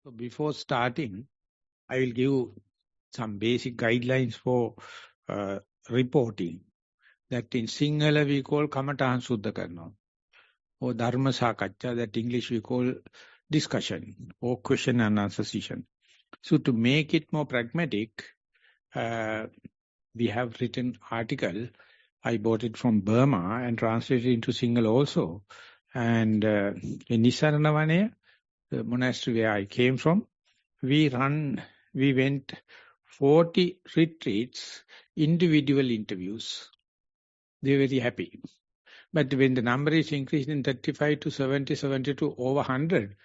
So before starting, I will give some basic guidelines for reporting. That in Sinhala we call Kamatahan Suddha Karna, or Dharma Sakaccha, that English we call discussion, or question and answer session. So to make it more pragmatic, we have written article. I bought it from Burma and translated into Sinhala also. And in Nissarana Vanaya, the monastery where I came from, we went 40 retreats, individual interviews. They were very happy. But when the number is increased in 35 to 70, 70 to over 100,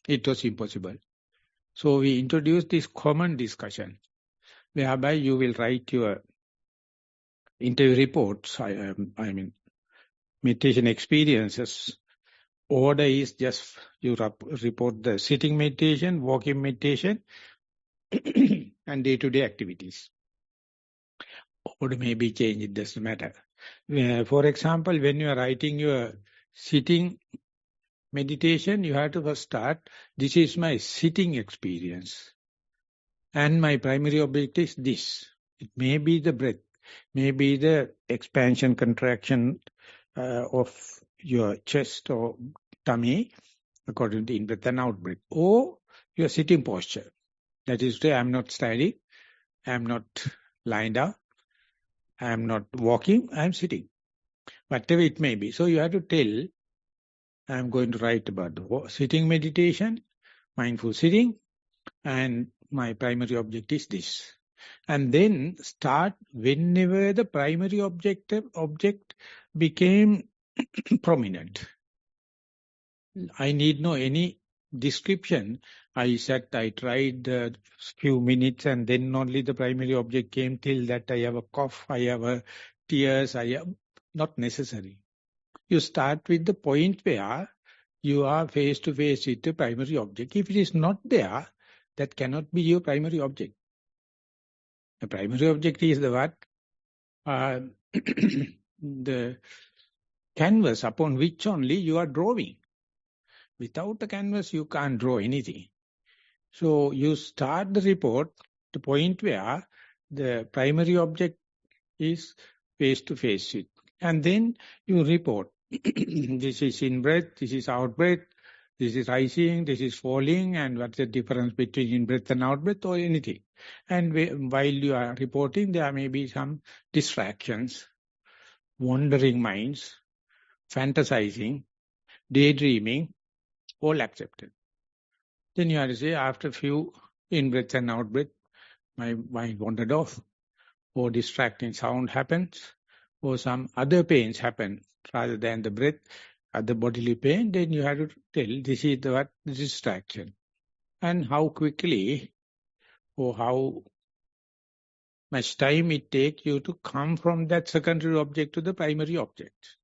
it was impossible. So we introduced this common discussion, whereby you will write your interview reports, I mean, meditation experiences. Order is just you report the sitting meditation, walking meditation, and day-to-day activities. Order may be changed, it doesn't matter. For example, when you are writing your sitting meditation, you have to first start, this is my sitting experience. And my primary object is this. It may be the breath, may be the expansion, contraction of your chest or tummy, according to in-breath and out-breath, or your sitting posture. That is to say, I am not standing, I am not lying down, I am not walking, I am sitting. Whatever it may be. So you have to tell, I am going to write about the sitting meditation, mindful sitting, and my primary object is this. And then start whenever the primary object became prominent. I need no any description. I tried a few minutes and then only the primary object came. Till that I have a cough, I have a tears, not necessary. You start with the point where you are face to face with the primary object. If it is not there, that cannot be your primary object. The primary object is the what? The canvas upon which only you are drawing. Without the canvas, you can't draw anything. So you start the report, the point where the primary object is face to face with. And then you report. This is in-breath, this is out-breath, this is rising, this is falling, and what's the difference between in-breath and out-breath or anything. And while you are reporting, there may be some distractions, wandering minds, fantasizing, daydreaming, all accepted. Then you have to say, after a few in-breath and out-breath, my mind wandered off, or distracting sound happens, or some other pains happen rather than the breath, other bodily pain, then you have to tell, this is the distraction. And how quickly or how much time it takes you to come from that secondary object to the primary object.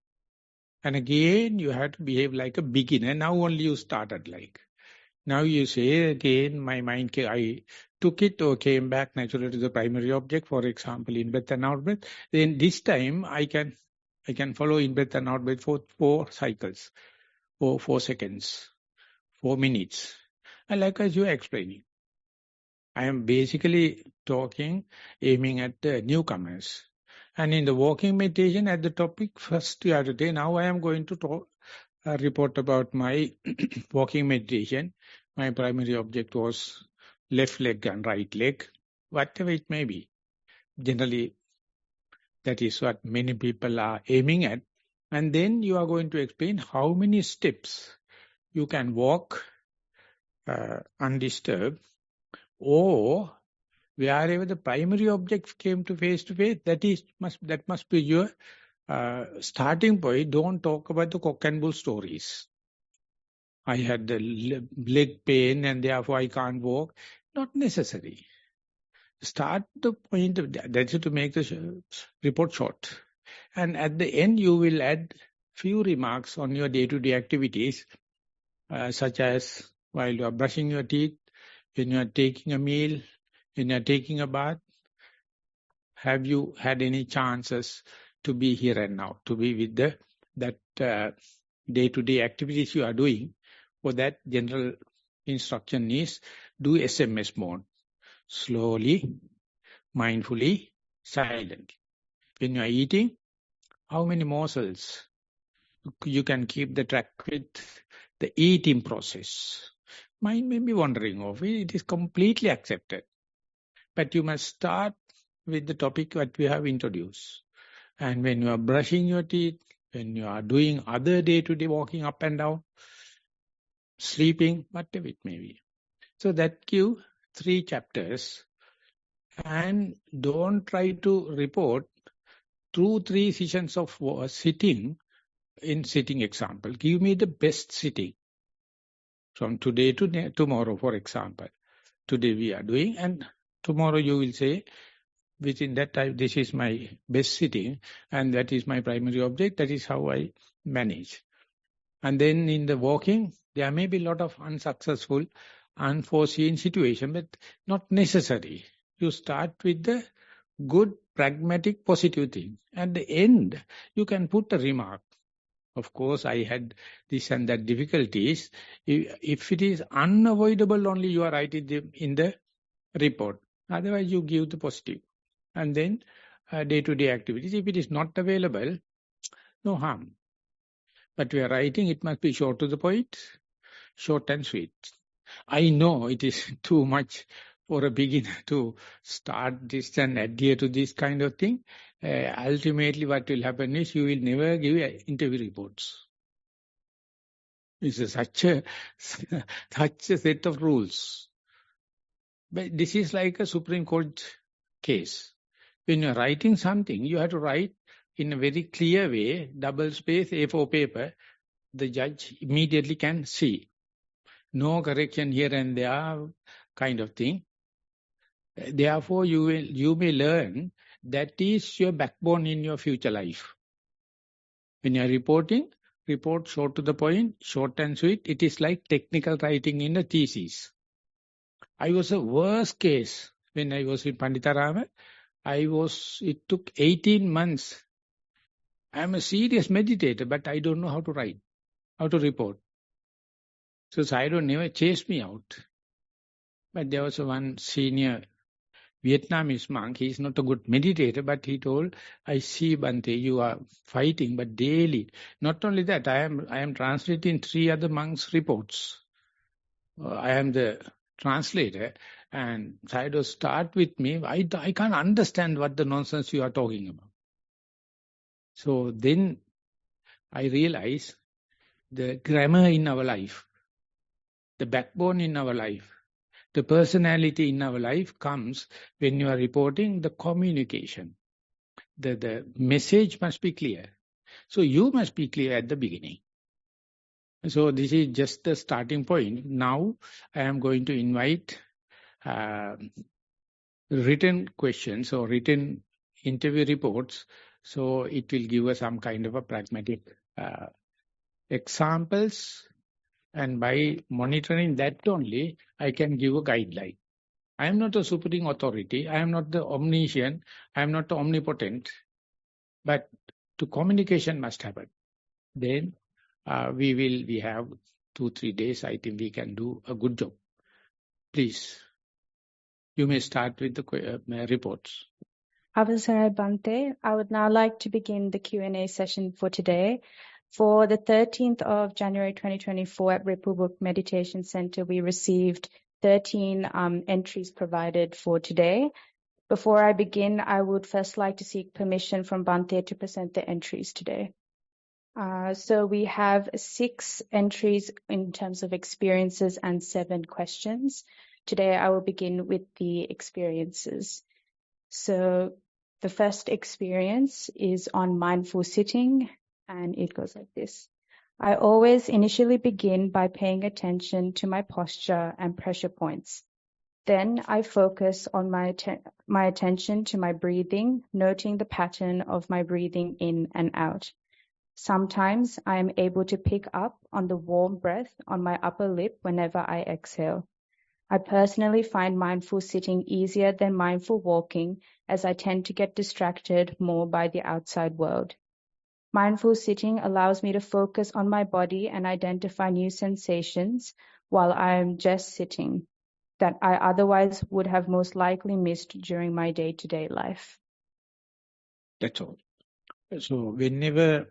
And again, you have to behave like a beginner. Now only you started like. Now you say again, my mind, I took it or came back naturally to the primary object, for example, in-breath and out-breath. Then this time I can follow in-breath and out-breath for 4 cycles, or 4 seconds, 4 minutes. And like as you are explaining, I am basically talking, aiming at the newcomers. And in the walking meditation, at the topic, first you have to say, now I am going to talk, report about my walking meditation. My primary object was left leg and right leg, whatever it may be. Generally, that is what many people are aiming at. And then you are going to explain how many steps you can walk undisturbed, or wherever the primary object came to face, that must be your starting point. Don't talk about the cock and bull stories. I had the leg pain and therefore I can't walk. Not necessary. Start the point of that's to make the report short. And at the end you will add few remarks on your day-to-day activities, such as while you are brushing your teeth, when you are taking a meal, when you are taking a bath. Have you had any chances to be here and now, to be with that day-to-day activities you are doing, for that general instruction is do SMS mode. Slowly, mindfully, silently. When you are eating, how many morsels you can keep the track with the eating process. Mind may be wandering off. It is completely accepted. But you must start with the topic that we have introduced. And when you are brushing your teeth, when you are doing other day-to-day walking up and down, sleeping, whatever it may be. So that give 3 chapters. And don't try to report 2-3 sessions of sitting in sitting example. Give me the best sitting. From today to tomorrow, for example. Today we are doing, and tomorrow you will say, within that time, this is my best sitting, and that is my primary object, that is how I manage. And then in the walking, there may be a lot of unsuccessful, unforeseen situation, but not necessary. You start with the good, pragmatic, positive thing. At the end, you can put a remark. Of course, I had this and that difficulties. If it is unavoidable, only you are writing them in the report. Otherwise, you give the positive. And then day-to-day activities. If it is not available, no harm. But we are writing, it must be short to the point, short and sweet. I know it is too much for a beginner to start this and adhere to this kind of thing. Ultimately, what will happen is you will never give interview reports. It's such a set of rules. But this is like a Supreme Court case. When you're writing something, you have to write in a very clear way, double space, A4 paper, the judge immediately can see. No correction here and there kind of thing. Therefore, you may learn that is your backbone in your future life. When you are reporting, report short to the point, short and sweet. It is like technical writing in a thesis. I was a worst case when I was in Panditarama. It took 18 months. I am a serious meditator, but I don't know how to write, how to report. So Sayadaw never chased me out. But there was one senior Vietnamese monk. He is not a good meditator, but he told, I see, Bhante, you are fighting, but daily. Not only that, I am translating 3 other monks' reports. I am the translator, and Sayadaw start with me. I can't understand what the nonsense you are talking about. So then I realize the grammar in our life, the backbone in our life, the personality in our life comes when you are reporting the communication. The message must be clear. So you must be clear at the beginning. So this is just the starting point. Now I am going to invite written questions or written interview reports. So it will give us some kind of a pragmatic examples. And by monitoring that only, I can give a guideline. I am not a supreme authority. I am not the omniscient. I am not the omnipotent. But the communication must happen. Then we have 2-3 days. I think we can do a good job. Please, you may start with the reports. Avasarai Bhante, I would now like to begin the Q&A session for today. For the 13th of January 2024 at Republic Meditation Center, we received 13 entries provided for today. Before I begin, I would first like to seek permission from Bhante to present the entries today. So we have 6 entries in terms of experiences and 7 questions. Today I will begin with the experiences. So the first experience is on mindful sitting, and it goes like this. I always initially begin by paying attention to my posture and pressure points. Then I focus on my attention to my breathing, noting the pattern of my breathing in and out. Sometimes I am able to pick up on the warm breath on my upper lip whenever I exhale. I personally find mindful sitting easier than mindful walking, as I tend to get distracted more by the outside world. Mindful sitting allows me to focus on my body and identify new sensations, while I am just sitting that I otherwise would have most likely missed during my day-to-day life. That's all. So whenever,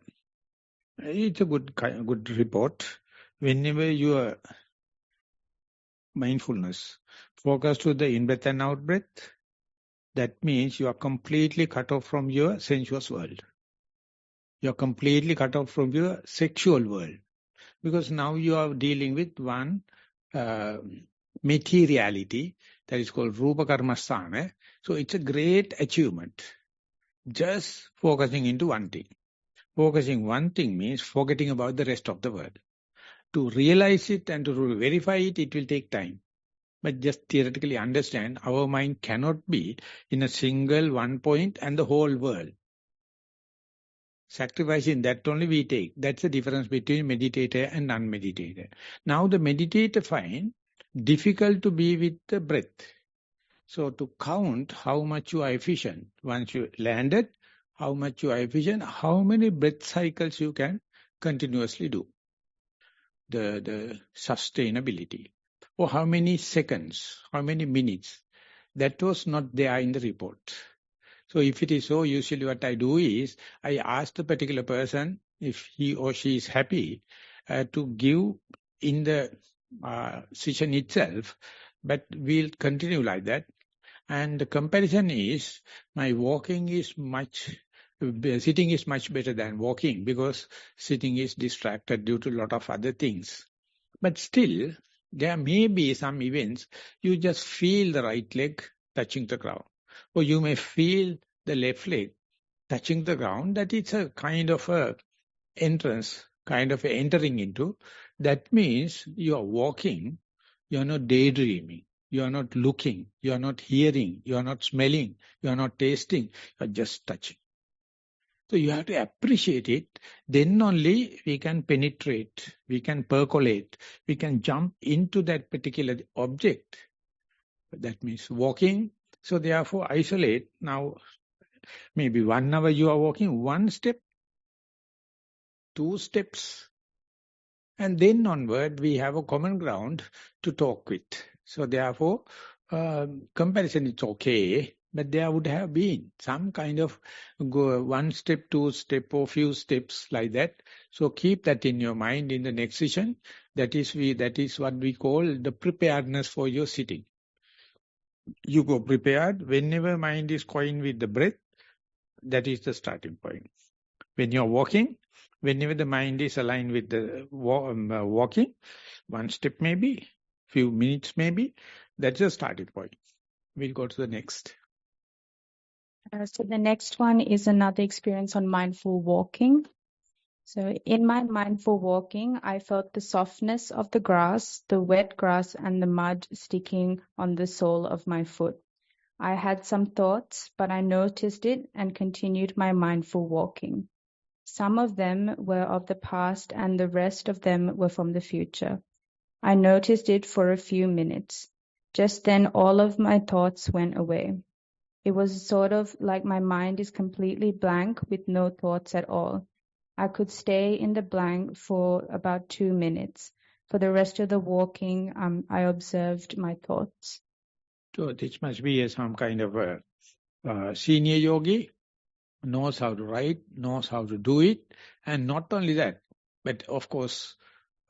it's a good report. Whenever your mindfulness focus to the in-breath and out-breath, that means you are completely cut off from your sensuous world. You are completely cut off from your sexual world. Because now you are dealing with one materiality that is called Rupa Karmasthana. So it's a great achievement. Just focusing into one thing. Focusing one thing means forgetting about the rest of the world. To realize it and to verify it, it will take time. But just theoretically understand, our mind cannot be in a single one point and the whole world. Sacrificing that only we take. That's the difference between meditator and non-meditator. Now the meditator find difficult to be with the breath. So to count how much you are efficient, once you landed, how much you are efficient, how many breath cycles you can continuously do. The sustainability. Or how many seconds, how many minutes. That was not there in the report. So if it is so, usually what I do is, I ask the particular person if he or she is happy to give in the session itself, but we'll continue like that. And the comparison is, my walking is sitting is much better than walking because sitting is distracted due to a lot of other things. But still, there may be some events, you just feel the right leg touching the ground. Or you may feel the left leg touching the ground, that it's a kind of a entrance, kind of entering into. That means you are walking, you are not daydreaming, you are not looking, you are not hearing, you are not smelling, you are not tasting, you are just touching. So you have to appreciate it, then only we can penetrate, we can percolate, we can jump into that particular object. That means walking. So therefore isolate. Now maybe 1 hour you are walking, 1 step, 2 steps. And then onward we have a common ground to talk with. So therefore comparison is okay. But there would have been some kind of 1 step, 2 step or few steps like that. So keep that in your mind in the next session. That is what we call the preparedness for your sitting. You go prepared. Whenever mind is going with the breath, that is the starting point. When you are walking, whenever the mind is aligned with the walking, 1 step maybe, few minutes maybe, that's the starting point. We'll go to the next. So the next one is another experience on mindful walking. So in my mindful walking, I felt the softness of the grass, the wet grass and the mud sticking on the sole of my foot. I had some thoughts, but I noticed it and continued my mindful walking. Some of them were of the past and the rest of them were from the future. I noticed it for a few minutes. Just then all of my thoughts went away. It was sort of like my mind is completely blank with no thoughts at all. I could stay in the blank for about 2 minutes. For the rest of the walking, I observed my thoughts. So this must be some kind of a senior yogi, knows how to write, knows how to do it. And not only that, but of course,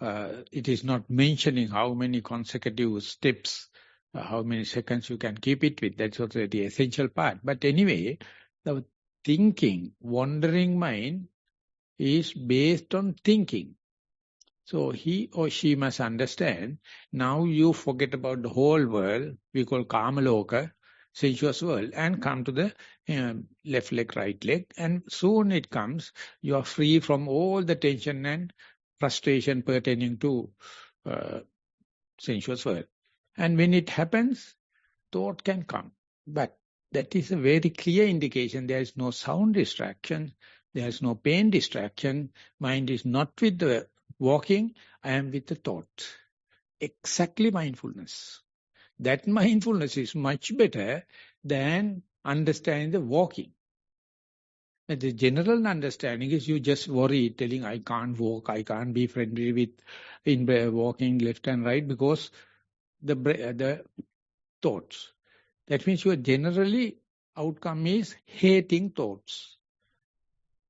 it is not mentioning how many consecutive steps, how many seconds you can keep it with. That's also the essential part. But anyway, the thinking, wandering mind is based on thinking. So he or she must understand, now you forget about the whole world, we call Kamaloka, sensuous world, and come to the left leg, right leg, and soon it comes, you are free from all the tension and frustration pertaining to sensuous world. And when it happens, thought can come. But that is a very clear indication there is no sound distraction, there is no pain distraction, mind is not with the walking, I am with the thought. Exactly mindfulness. That mindfulness is much better than understanding the walking. And the general understanding is you just worry, telling, I can't walk, I can't be friendly with walking left and right because the thoughts. That means your generally outcome is hating thoughts,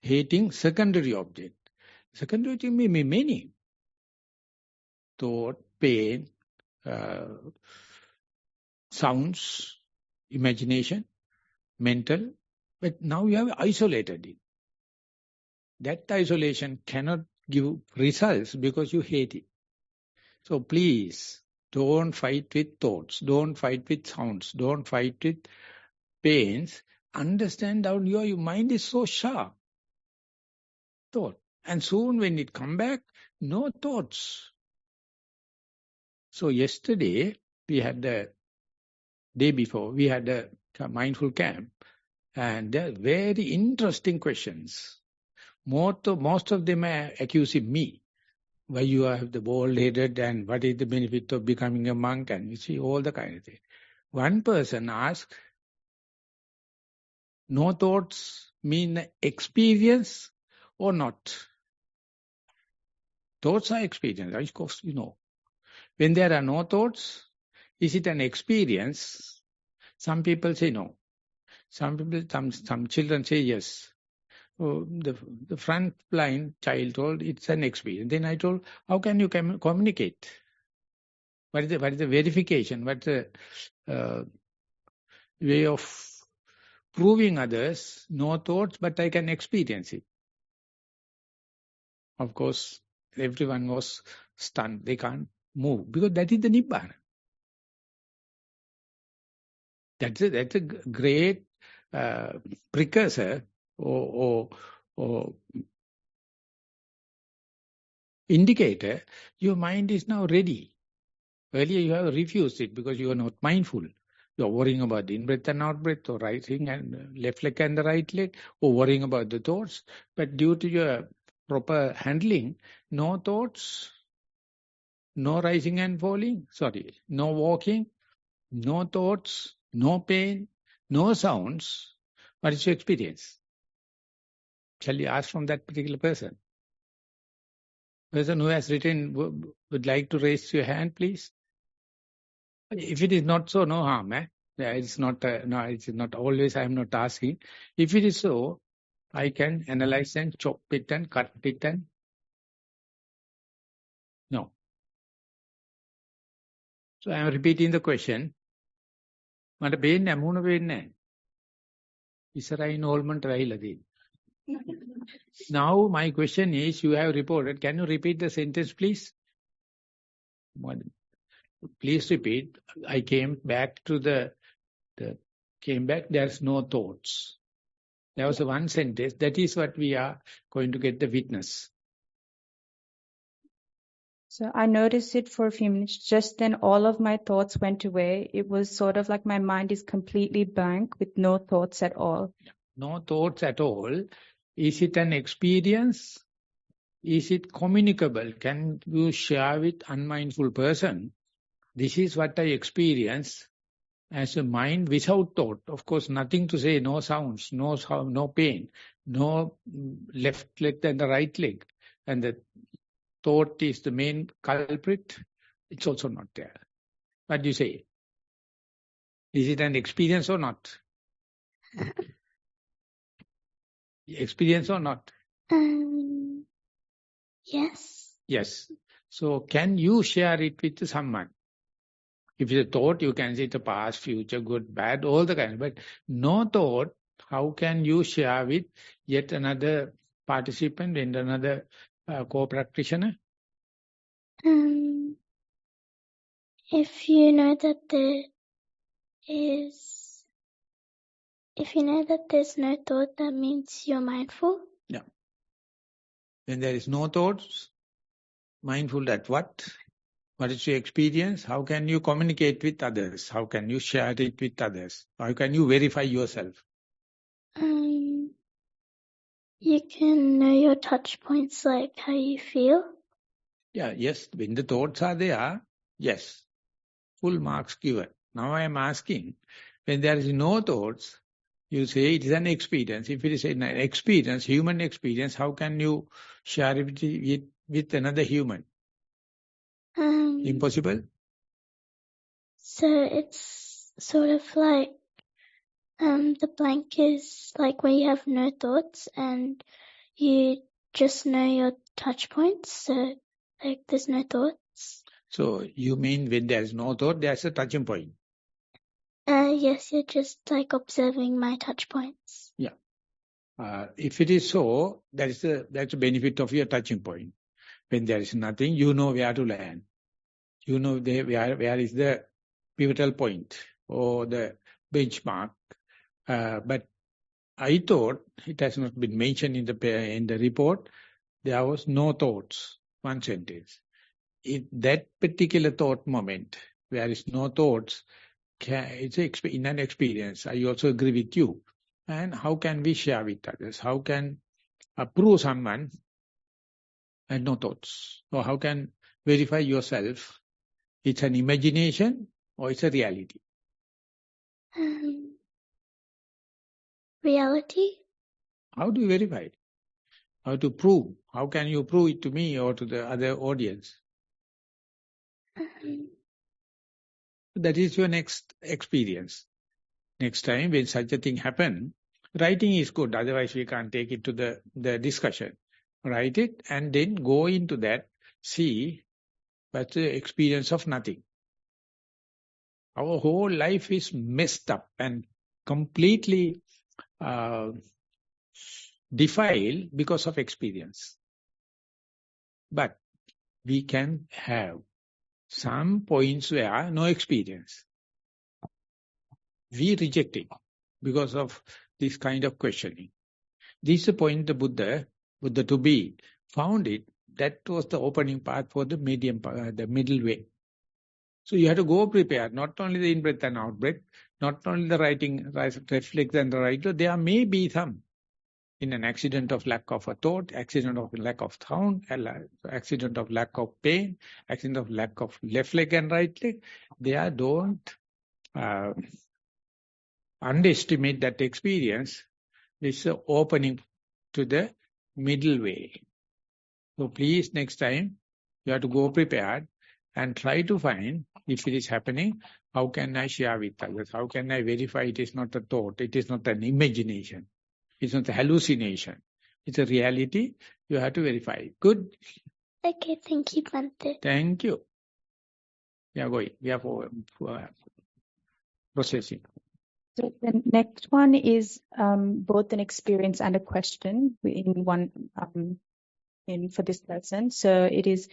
hating secondary object. Secondary object may be many. Thought, pain, sounds, imagination, mental. But now you have isolated it. That isolation cannot give results because you hate it. So please, don't fight with thoughts. Don't fight with sounds. Don't fight with pains. Understand how your mind is so sharp. Thought. And soon when it come back, no thoughts. So yesterday, we had the day before, we had a mindful camp. And they're very interesting questions. Most of them are accusing me. Why you have the bald-headed and what is the benefit of becoming a monk, and you see all the kind of thing. One person asked, no thoughts mean experience or not? Thoughts are experience, of course, you know. When there are no thoughts, is it an experience? Some people say no. Some children say yes. Oh, the front blind child told it's an experience. Then I told, how can you communicate? What is the verification? What's the way of proving others? No thoughts, but I can experience it. Of course, everyone was stunned. They can't move because that is the Nibbana. That's a great precursor or indicator. Your mind is now ready. Earlier you have refused it because you are not mindful. You are worrying about the in-breath and out-breath, or rising and left leg and the right leg, or worrying about the thoughts. But due to your proper handling, no thoughts, no rising and falling, no walking, no thoughts, no pain, no sounds. What is your experience? Shall you ask from that particular person? Person who has written would like to raise your hand, please. If it is not so, no harm. Yeah, it's not. No, it's not always. I am not asking. If it is so, I can analyze and chop it and cut it and no. So I am repeating the question. මට පේන්නේ මොන වෙන්නේ නැහැ. ඉස්සරහින් ඕල්මන්ට රැහිලා තියෙන්නේ. Now my question is, you have reported. Can you repeat the sentence, please? Please repeat. I came back to there's no thoughts. There was one sentence. That is what we are going to get the witness. So I noticed it for a few minutes. Just then all of my thoughts went away. It was sort of like my mind is completely blank with no thoughts at all. No thoughts at all. Is it an experience? Is it communicable? Can you share with unmindful person? This is what I experience as a mind without thought. Of course, nothing to say, no sounds, no sound, no pain, no left leg and the right leg. And the thought is the main culprit. It's also not there. What do you say? Is it an experience or not? Experience or not? Yes. Yes. So can you share it with someone? If it's a thought, you can say the past, future, good, bad, all the kind. But no thought, how can you share with yet another participant and another co-practitioner? If you know that there's no thought, that means you're mindful. Yeah. When there is no thoughts, mindful that what? What is your experience? How can you communicate with others? How can you share it with others? How can you verify yourself? You can know your touch points, like how you feel. Yeah, yes. When the thoughts are there, yes. Full marks given. Now I am asking, when there is no thoughts, You say it is an experience. If it is an experience, human experience, how can you share it with another human? Impossible? So it's sort of like the blank is like when you have no thoughts and you just know your touch points. So like there's no thoughts. So you mean when there is no thought, there is a touching point? Yes, you're just like observing my touch points. Yeah. If it is so, that's the benefit of your touching point. When there is nothing, you know where to land. You know where is the pivotal point or the benchmark. But I thought, it has not been mentioned in the report, there was no thoughts, one sentence. In that particular thought moment, where is no thoughts, it's in an experience. I also agree with you. And how can we share with others? How can approve someone and no thoughts? Or how can verify yourself? It's an imagination or it's a reality? Reality? How do you verify it? How to prove? How can you prove it to me or to the other audience? That is your next experience. Next time when such a thing happen, writing is good. Otherwise we can't take it to the discussion. Write it and then go into that. See what's the experience of nothing. Our whole life is messed up and completely defiled because of experience. But we can have some points where no experience. We reject it because of this kind of questioning. This is the point the Buddha to be, found it. That was the opening part for the medium, the middle way. So you have to go prepared, not only the in-breath and out-breath, not only the writing, reflex and the writer, there may be some. In an accident of lack of a thought, accident of lack of sound, accident of lack of pain, accident of lack of left leg and right leg, don't underestimate that experience. This is the opening to the middle way. So please, next time, you have to go prepared and try to find, if it is happening, how can I share with others? How can I verify it is not a thought, it is not an imagination, it's not a hallucination, it's a reality, you have to verify it. Good? Okay, thank you, Bhante. Thank you. We are going, we are for processing. So the next one is both an experience and a question in one for this person. So it is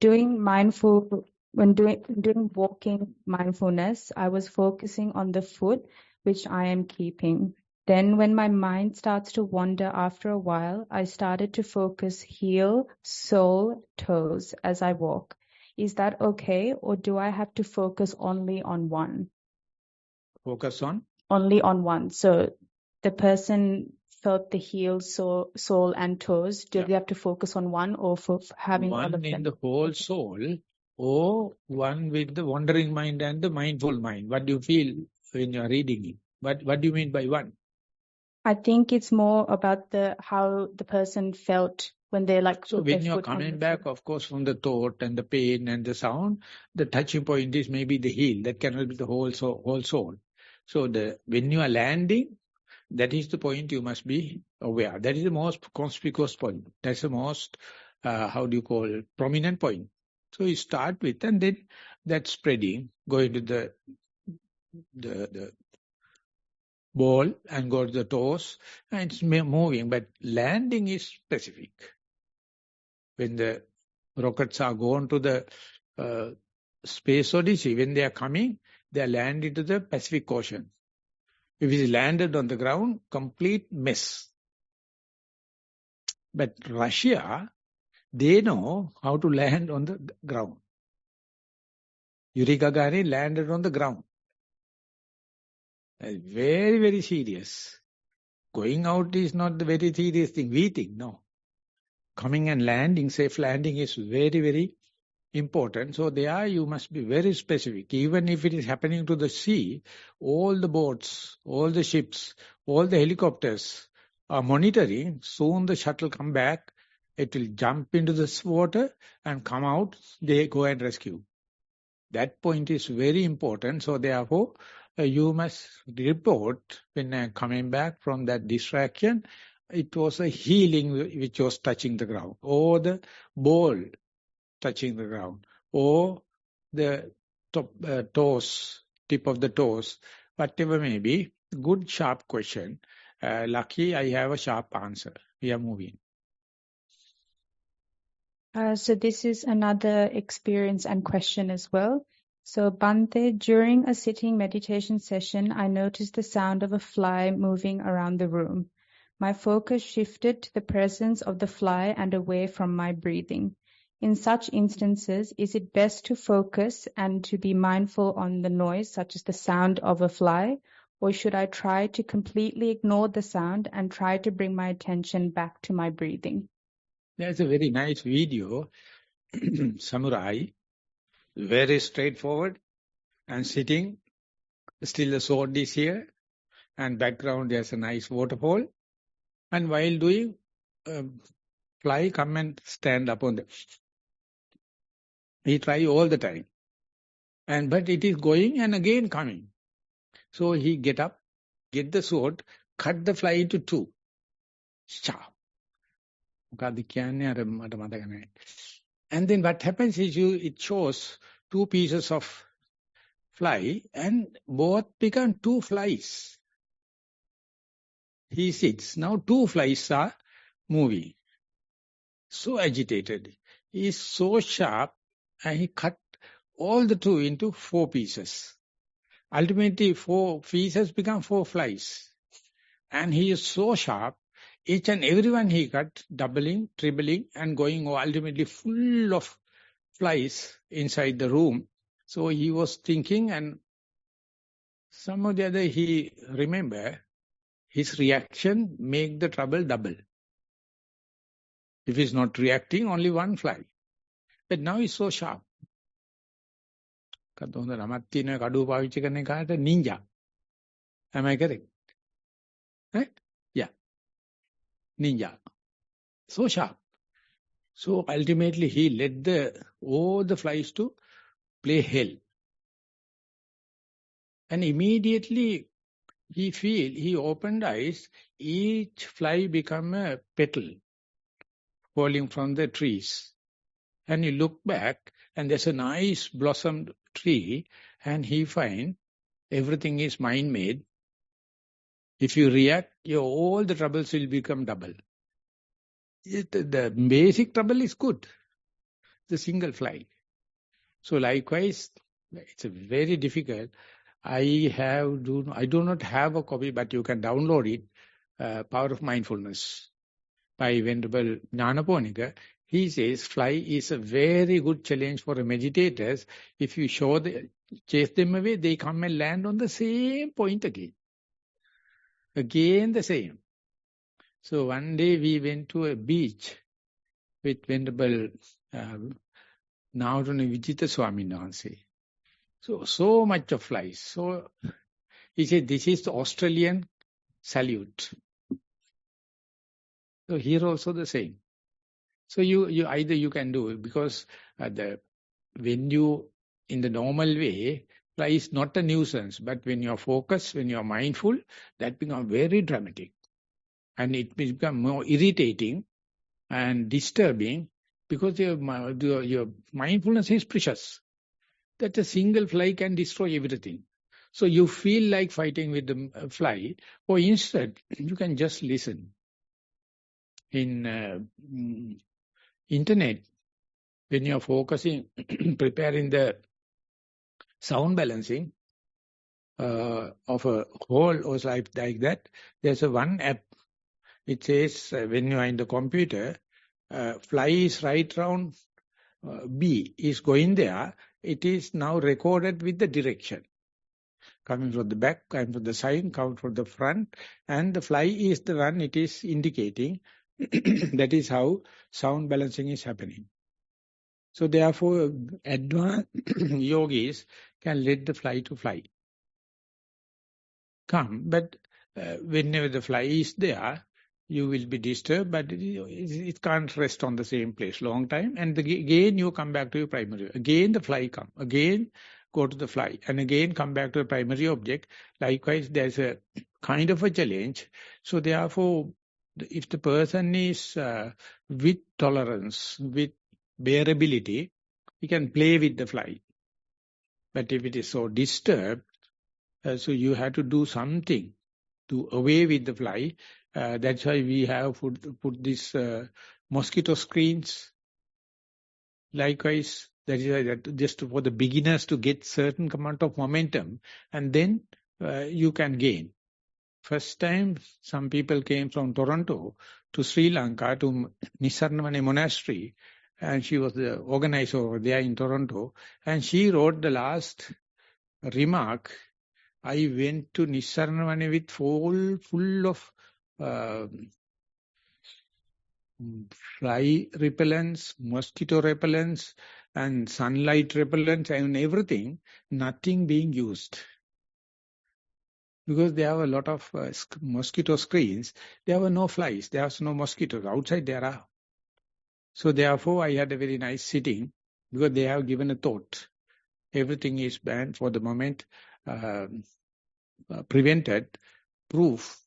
doing walking mindfulness, I was focusing on the foot which I am keeping. Then when my mind starts to wander after a while, I started to focus heel, sole, toes as I walk. Is that okay, or do I have to focus only on one? Focus on? Only on one. So the person felt the heel, sole and toes. Do we have to focus on one or for having one all of them? One in the whole soul, or one with the wandering mind and the mindful mind? What do you feel when you are reading it? What do you mean by one? I think it's more about how the person felt when they So when you are coming back, of course, from the thought and the pain and the sound, the touching point is maybe the heel. That cannot be the whole soul. So when you are landing, that is the point you must be aware. That is the most conspicuous point. That's the most, prominent point. So you start with, and then that spreading, going to the ball and go to the toes, and it's moving. But landing is specific. When the rockets are going to the space odyssey, when they are coming, they are landed to the Pacific Ocean. If it is landed on the ground, complete mess. But Russia, they know how to land on the ground. Yuri Gagarin landed on the ground. Very, very serious. Going out is not the very serious thing. We think, no. Coming and landing, safe landing is very, very important. So there you must be very specific. Even if it is happening to the sea, all the boats, all the ships, all the helicopters are monitoring. Soon the shuttle come back. It will jump into this water and come out. They go and rescue. That point is very important. So therefore, you must report when coming back from that distraction. It was a healing which was touching the ground, or the ball touching the ground, or the toes, tip of the toes, whatever may be. Good, sharp question. Lucky I have a sharp answer. We are moving. So this is another experience and question as well. So Bhante, during a sitting meditation session, I noticed the sound of a fly moving around the room. My focus shifted to the presence of the fly and away from my breathing. In such instances, is it best to focus and to be mindful on the noise, such as the sound of a fly, or should I try to completely ignore the sound and try to bring my attention back to my breathing? There's a very nice video, samurai, very straightforward and sitting, still the sword is here, and background there's a nice waterfall, and while doing, fly come and stand up on the, he try all the time, but it is going and again coming. So he get up, get the sword, cut the fly into two. Sharp. And then what happens is it shows two pieces of fly and both become two flies. He sits. Now two flies are moving. So agitated. He is so sharp and he cut all the two into four pieces. Ultimately, four pieces become four flies. And he is so sharp, each and every one he cut, doubling, tripling, and going ultimately full of flies inside the room. So he was thinking, and some of the other he remember, his reaction make the trouble double. If he's not reacting, only one fly. But now he's so sharp. Ninja. Am I correct? Right? Yeah. Ninja. So sharp. So ultimately he led all the flies to play hell. And immediately he opened eyes, each fly become a petal falling from the trees. And he looked back and there's a nice blossomed tree and he find everything is mind-made. If you react, all the troubles will become double. The basic trouble is good, the single fly. So likewise, it's a very difficult. I do not have a copy, but you can download it, Power of Mindfulness, by Venerable Jnanaponika. He says fly is a very good challenge for meditators. If you chase them away, they come and land on the same point again. Again the same. So one day we went to a beach with Venerable Naurana Vijita Swami Nansi. So much of flies. So he said, this is the Australian salute. So here also the same. So you either you can do it because when you in the normal way, fly is not a nuisance, but when you are focused, when you are mindful, that becomes very dramatic. And it becomes more irritating and disturbing because your mindfulness is precious. That a single fly can destroy everything. So you feel like fighting with the fly, or instead, you can just listen. In internet, when you are focusing, preparing the sound balancing of a whole or like that, there's one app. It says when you are in the computer, fly is right round B is going there. It is now recorded with the direction. Coming from the back, coming from the side, coming from the front, and the fly is the one it is indicating. That is how sound balancing is happening. So therefore, advanced yogis can let the fly to fly. Come, but whenever the fly is there, you will be disturbed, but it can't rest on the same place long time. And again, you come back to your primary. Again, the fly come. Again, go to the fly. And again, come back to the primary object. Likewise, there's a kind of a challenge. So therefore, if the person is with tolerance, with bearability, he can play with the fly. But if it is so disturbed, so you have to do something to away with the fly. That's why we have put this mosquito screens. Likewise, that is why that just for the beginners to get certain amount of momentum, and then you can gain. First time, some people came from Toronto to Sri Lanka to Nissarana monastery, and she was the organizer over there in Toronto, and she wrote the last remark. I went to Nissarana with full of fly repellents, mosquito repellents, and sunlight repellents, and everything, nothing being used. Because there are a lot of mosquito screens, there were no flies, there was no mosquitoes. Outside there are. So therefore, I had a very nice sitting, because they have given a thought. Everything is banned for the moment, prevented, proof,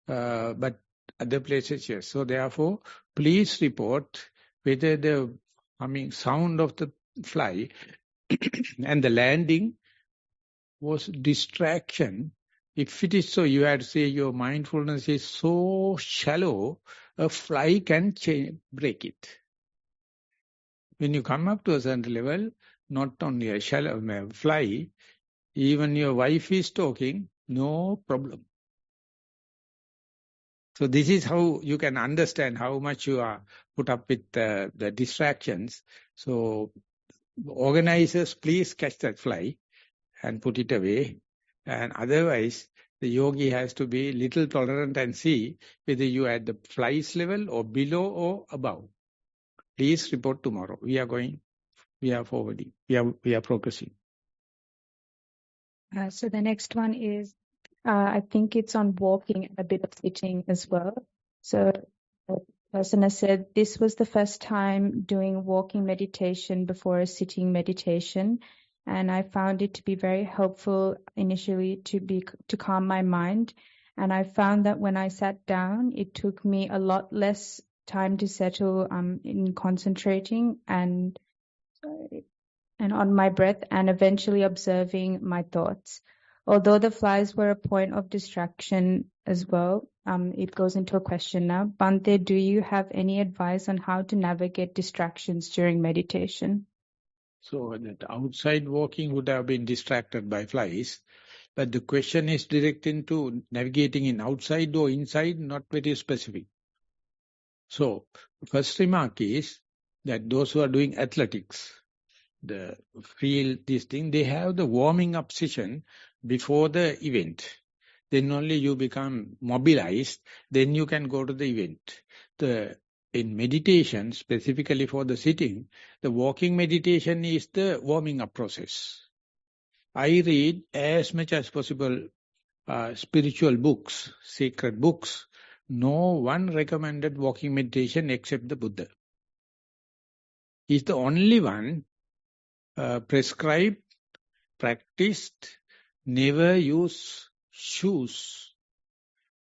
but other places, yes. So therefore, please report whether the sound of the fly and the landing was distraction. If it is so, you had to say your mindfulness is so shallow, a fly can break it. When you come up to a certain level, not only a shallow fly, even your wife is talking, no problem. So this is how you can understand how much you are put up with the distractions. So organizers, please catch that fly and put it away. And otherwise, the yogi has to be little tolerant and see whether you are at the fly's level or below or above. Please report tomorrow. We are forwarding, we are progressing. So the next one is, I think it's on walking, a bit of sitting as well. So the person has said, this was the first time doing walking meditation before a sitting meditation. And I found it to be very helpful initially to calm my mind. And I found that when I sat down, it took me a lot less time to settle in concentrating and on my breath and eventually observing my thoughts. Although the flies were a point of distraction as well, it goes into a question now. Bhante, do you have any advice on how to navigate distractions during meditation? So that outside walking would have been distracted by flies, but the question is directed to navigating in outside or inside, not very specific. So, first remark is that those who are doing athletics, the field, this thing, they have the warming up session before the event. Then only you become mobilized, then you can go to the event. In meditation, specifically for the sitting, the walking meditation is the warming up process. I read as much as possible spiritual books, sacred books. No one recommended walking meditation except the Buddha. He's the only one prescribed, practiced, never use shoes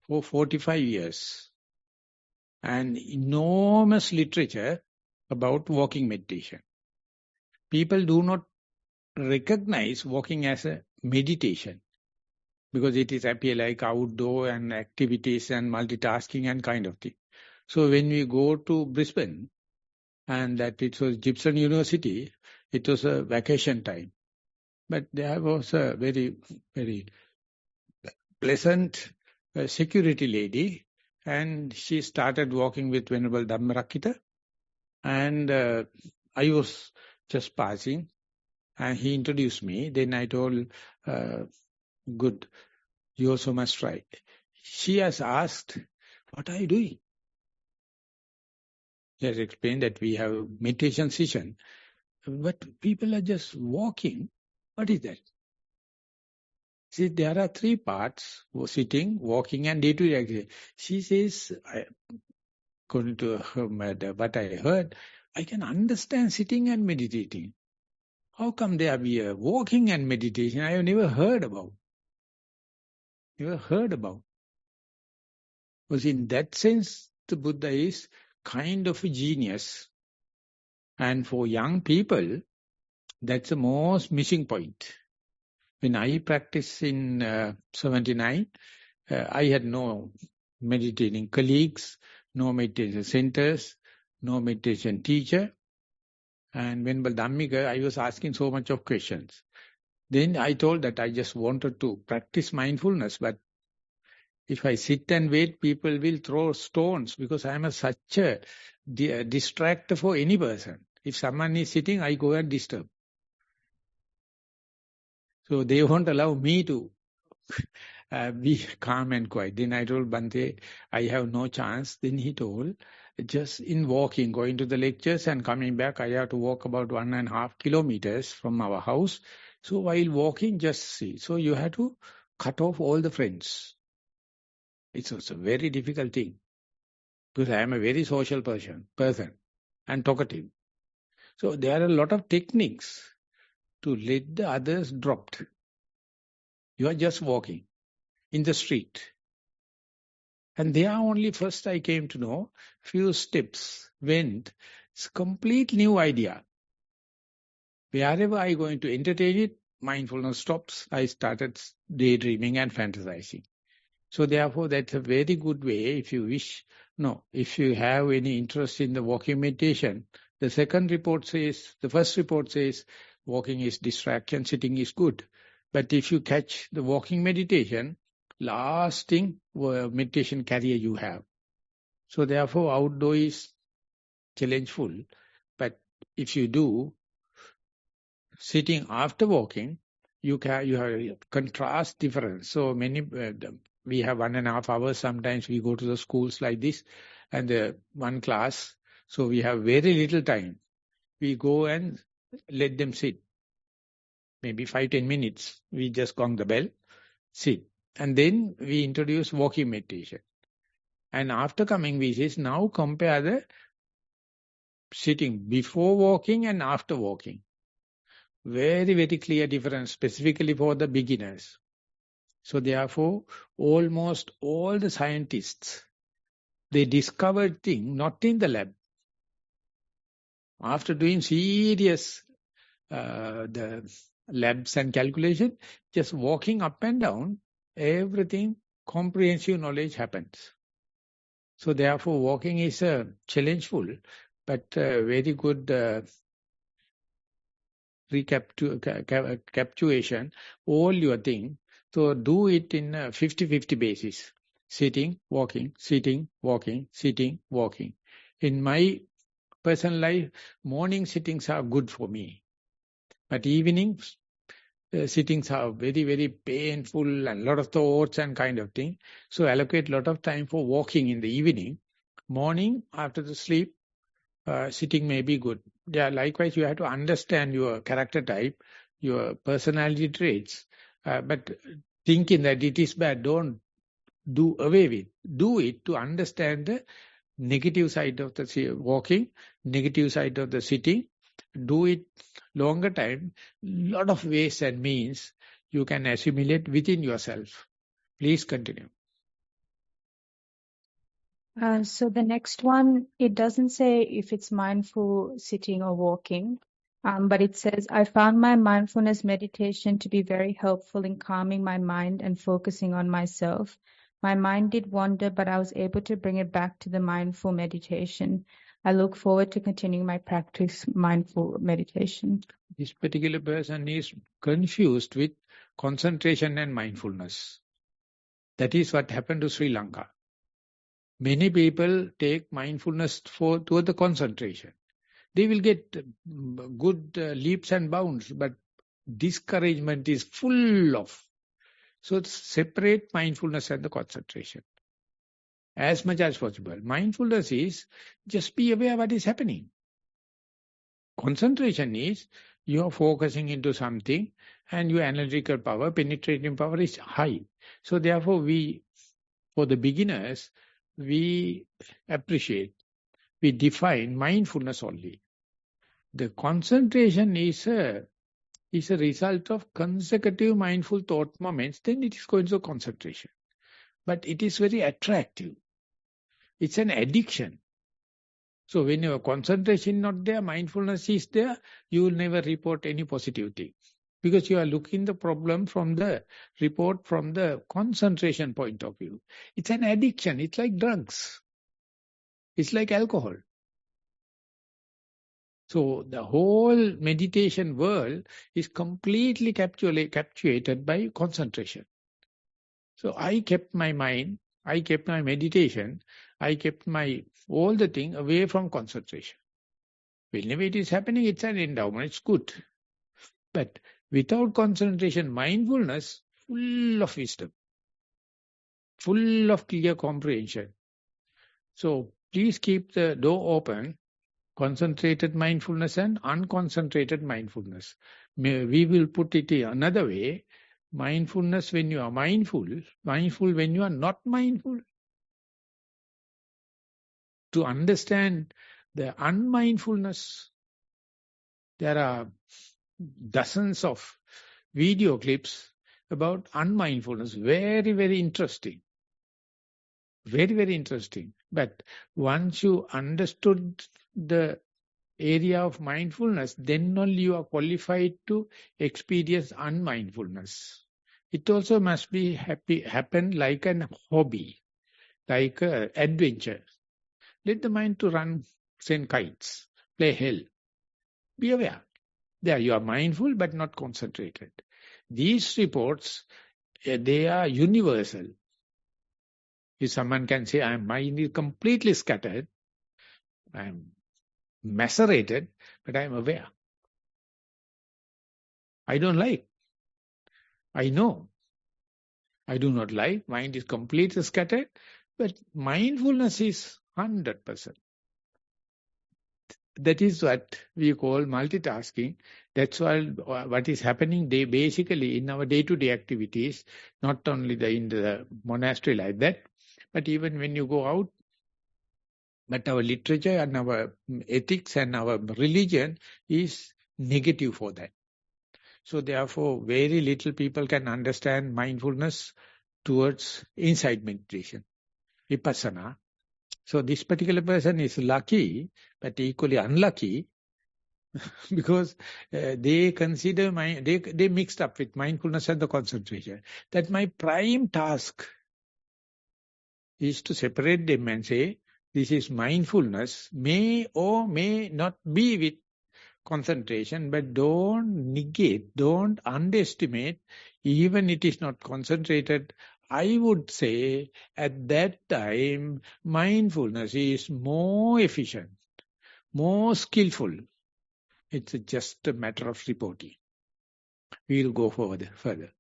for 45 years. And enormous literature about walking meditation. People do not recognize walking as a meditation because it is appear like outdoor and activities and multitasking and kind of thing. So when we go to Brisbane, and that it was Gibson University, it was a vacation time. But there was a very, very pleasant security lady, and she started walking with Venerable Dhammarakita. And I was just passing, and he introduced me. Then I told, good, you also must try. She has asked, what are you doing? He has explained that we have meditation session. But people are just walking. What is that? See, there are three parts, sitting, walking and day-to-day activity. She says, according to her, what I heard, I can understand sitting and meditating. How come there be a walking and meditation? I have never heard about. Never heard about. Because in that sense, the Buddha is kind of a genius. And for young people, that's the most missing point. When I practiced in 79, I had no meditating colleagues, no meditation centers, no meditation teacher. And when Dhammajiva, I was asking so much of questions. Then I told that I just wanted to practice mindfulness, but if I sit and wait, people will throw stones because I am such a distractor for any person. If someone is sitting, I go and disturb. So they won't allow me to be calm and quiet. Then I told Bhante, I have no chance. Then he told, just in walking, going to the lectures and coming back, I have to walk about 1.5 kilometers from our house. So while walking, just see. So you have to cut off all the friends. It's also a very difficult thing. Because I am a very social person and talkative. So there are a lot of techniques to let the others dropped. You are just walking in the street. And there only first I came to know, few steps went, it's a complete new idea. Wherever I going to entertain it, mindfulness stops, I started daydreaming and fantasizing. So therefore that's a very good way if you wish. No, if you have any interest in the walking meditation, the first report says walking is distraction, sitting is good. But if you catch the walking meditation, lasting meditation career you have. So therefore outdoor is challengeful. But if you do sitting after walking, you have contrast difference. So many, we have 1.5 hours. Sometimes we go to the schools like this and one class. So we have very little time. We go and let them sit. Maybe 5-10 minutes. We just gong the bell, sit. And then we introduce walking meditation. And after coming, we say, now compare the sitting before walking and after walking. Very, very clear difference, specifically for the beginners. So therefore, almost all the scientists, they discovered things not in the lab. After doing serious the labs and calculation, just walking up and down, everything, comprehensive knowledge happens. So therefore, walking is challengeful, but very good recapitulation, all your thing. So do it in a 50-50 basis. Sitting, walking, sitting, walking, sitting, walking. In my personal life, morning sittings are good for me. But evening sittings are very, very painful and lot of thoughts and kind of thing. So allocate lot of time for walking in the evening. Morning, after the sleep, sitting may be good. Yeah, likewise, you have to understand your character type, your personality traits. But thinking that it is bad, don't do away with. Do it to understand the negative side of the walking, negative side of the sitting. Do it longer time, lot of ways and means you can assimilate within yourself. Please continue. So the next one, it doesn't say if it's mindful sitting or walking, but it says, I found my mindfulness meditation to be very helpful in calming my mind and focusing on myself. My mind did wander, but I was able to bring it back to the mindful meditation. I look forward to continuing my practice mindful meditation. This particular person is confused with concentration and mindfulness. That is what happened to Sri Lanka. Many people take mindfulness toward the concentration. They will get good leaps and bounds, but discouragement is full of. So separate mindfulness and the concentration as much as possible. Mindfulness is just be aware what is happening. Concentration is you are focusing into something and your analytical power, penetrating power is high. So therefore for the beginners, we appreciate, we define mindfulness only. The concentration is a result of consecutive mindful thought moments, then it is going to concentration. But it is very attractive. It's an addiction. So when your concentration is not there, mindfulness is there, you will never report any positive thing. Because you are looking the problem from the report from the concentration point of view. It's an addiction. It's like drugs. It's like alcohol. So the whole meditation world is completely captured by concentration. So I kept my mind, I kept my meditation, I kept my all the thing away from concentration. Whenever it is happening, it's an endowment, it's good. But without concentration, mindfulness, full of wisdom, full of clear comprehension. So please keep the door open, concentrated mindfulness and unconcentrated mindfulness. We will put it another way, mindfulness when you are mindful, mindful when you are not mindful. To understand the unmindfulness, there are dozens of video clips about unmindfulness. Very, very interesting. Very, very interesting. But once you understood the area of mindfulness, then only you are qualified to experience unmindfulness. It also must be happen like an hobby, like an adventure. Let the mind to run, send kites, play hell. Be aware. There you are mindful but not concentrated. These reports, they are universal. If someone can say, my mind is completely scattered, I am macerated, but I am aware. I don't like. I know. I do not like. Mind is completely scattered, but mindfulness is 100%. That is what we call multitasking. That's why what is happening basically in our day-to-day activities, not only in the monastery like that, but even when you go out. But our literature and our ethics and our religion is negative for that. So therefore, very little people can understand mindfulness towards inside meditation, vipassana. So this particular person is lucky, but equally unlucky, because they consider they mixed up with mindfulness and the concentration. That my prime task is to separate them and say, this is mindfulness, may or may not be with concentration, but don't negate, don't underestimate, even it is not concentrated. I would say at that time, mindfulness is more efficient, more skillful. It's just a matter of reporting. We'll go further.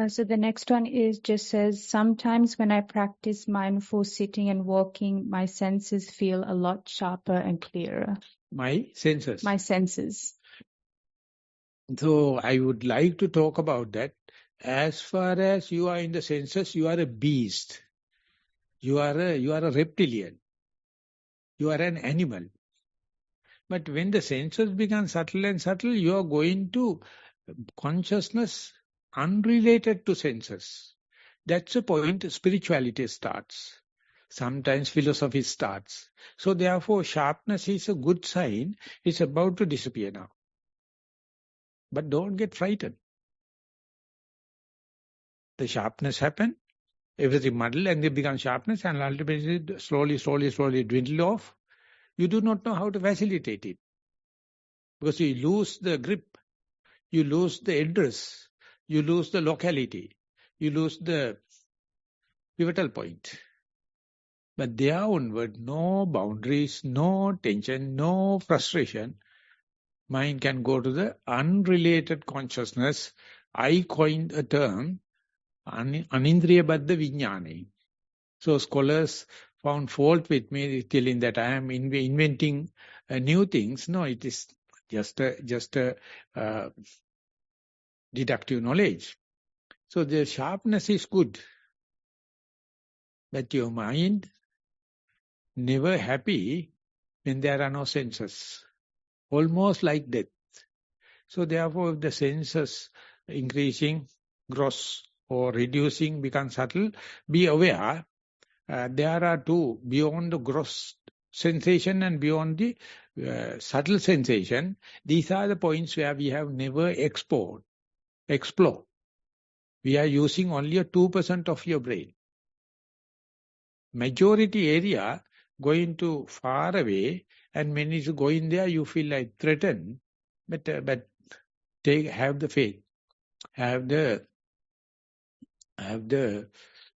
So the next one just says, sometimes when I practice mindful sitting and walking, my senses feel a lot sharper and clearer. My senses? My senses. So I would like to talk about that. As far as you are in the senses, you are a beast. You are a reptilian. You are an animal. But when the senses become subtle and subtle, you are going to consciousness unrelated to senses. That's the point spirituality starts. Sometimes philosophy starts. So therefore sharpness is a good sign. It's about to disappear now. But don't get frightened. The sharpness happen, everything muddle and they become sharpness and ultimately slowly dwindle off. You do not know how to facilitate it. Because you lose the grip, you lose the address, you lose the locality, you lose the pivotal point. But there onward, no boundaries, no tension, no frustration. Mind can go to the unrelated consciousness. I coined a term, anindriyabadda vijnane. So scholars found fault with me telling that I am inventing new things. No, it is just a deductive knowledge. So the sharpness is good, but your mind never happy when there are no senses, almost like death. So therefore, if the senses increasing, gross or reducing, become subtle, be aware. There are two, beyond the gross sensation and beyond the subtle sensation. These are the points where we have never explore. We are using only a 2% of your brain. Majority area going to far away, and when it's going there, you feel like threatened. But have the faith, have the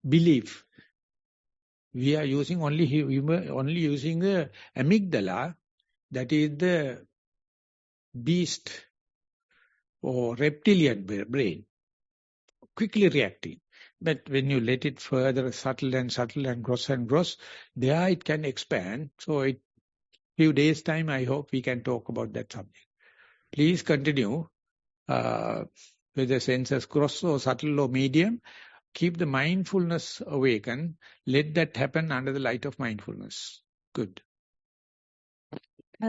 belief. We are using only using the amygdala, that is the beast or reptilian brain, quickly reacting. But when you let it further subtle and gross, there it can expand. So few days time, I hope we can talk about that subject. Please continue. Whether senses gross or subtle or medium, keep the mindfulness awakened. Let that happen under the light of mindfulness. Good.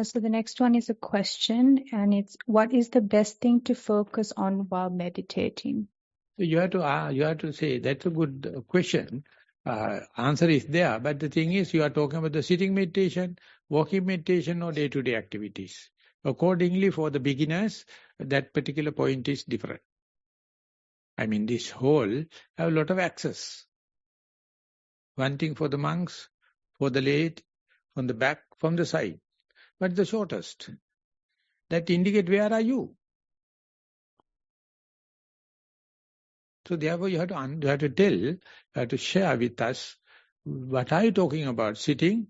So the next one is a question, and it's, what is the best thing to focus on while meditating? So you have to say, that's a good question. Answer is there, but the thing is, you are talking about the sitting meditation, walking meditation, or day-to-day activities. Accordingly, for the beginners, that particular point is different. I mean, this whole have a lot of access. One thing for the monks, for the late, from the back, from the side. But the shortest. That indicate where are you. So therefore you have to tell, you have to share with us, what are you talking about? Sitting,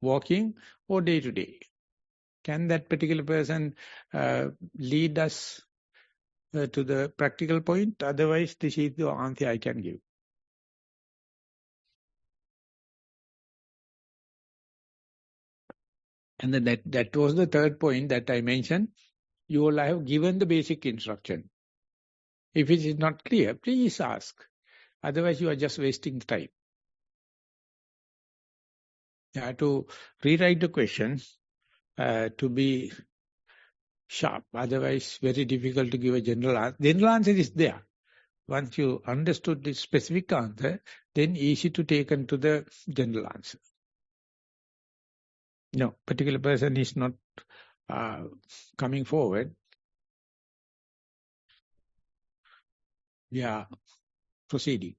walking, or day to day? Can that particular person lead us to the practical point? Otherwise, this is the answer I can give. And then that was the third point that I mentioned. You all have given the basic instruction. If it is not clear, please ask. Otherwise, you are just wasting time. You have to rewrite the questions to be sharp. Otherwise, very difficult to give a general answer. The general answer is there. Once you understood the specific answer, then easy to take into the general answer. No, particular person is not coming forward. Yeah, proceeding.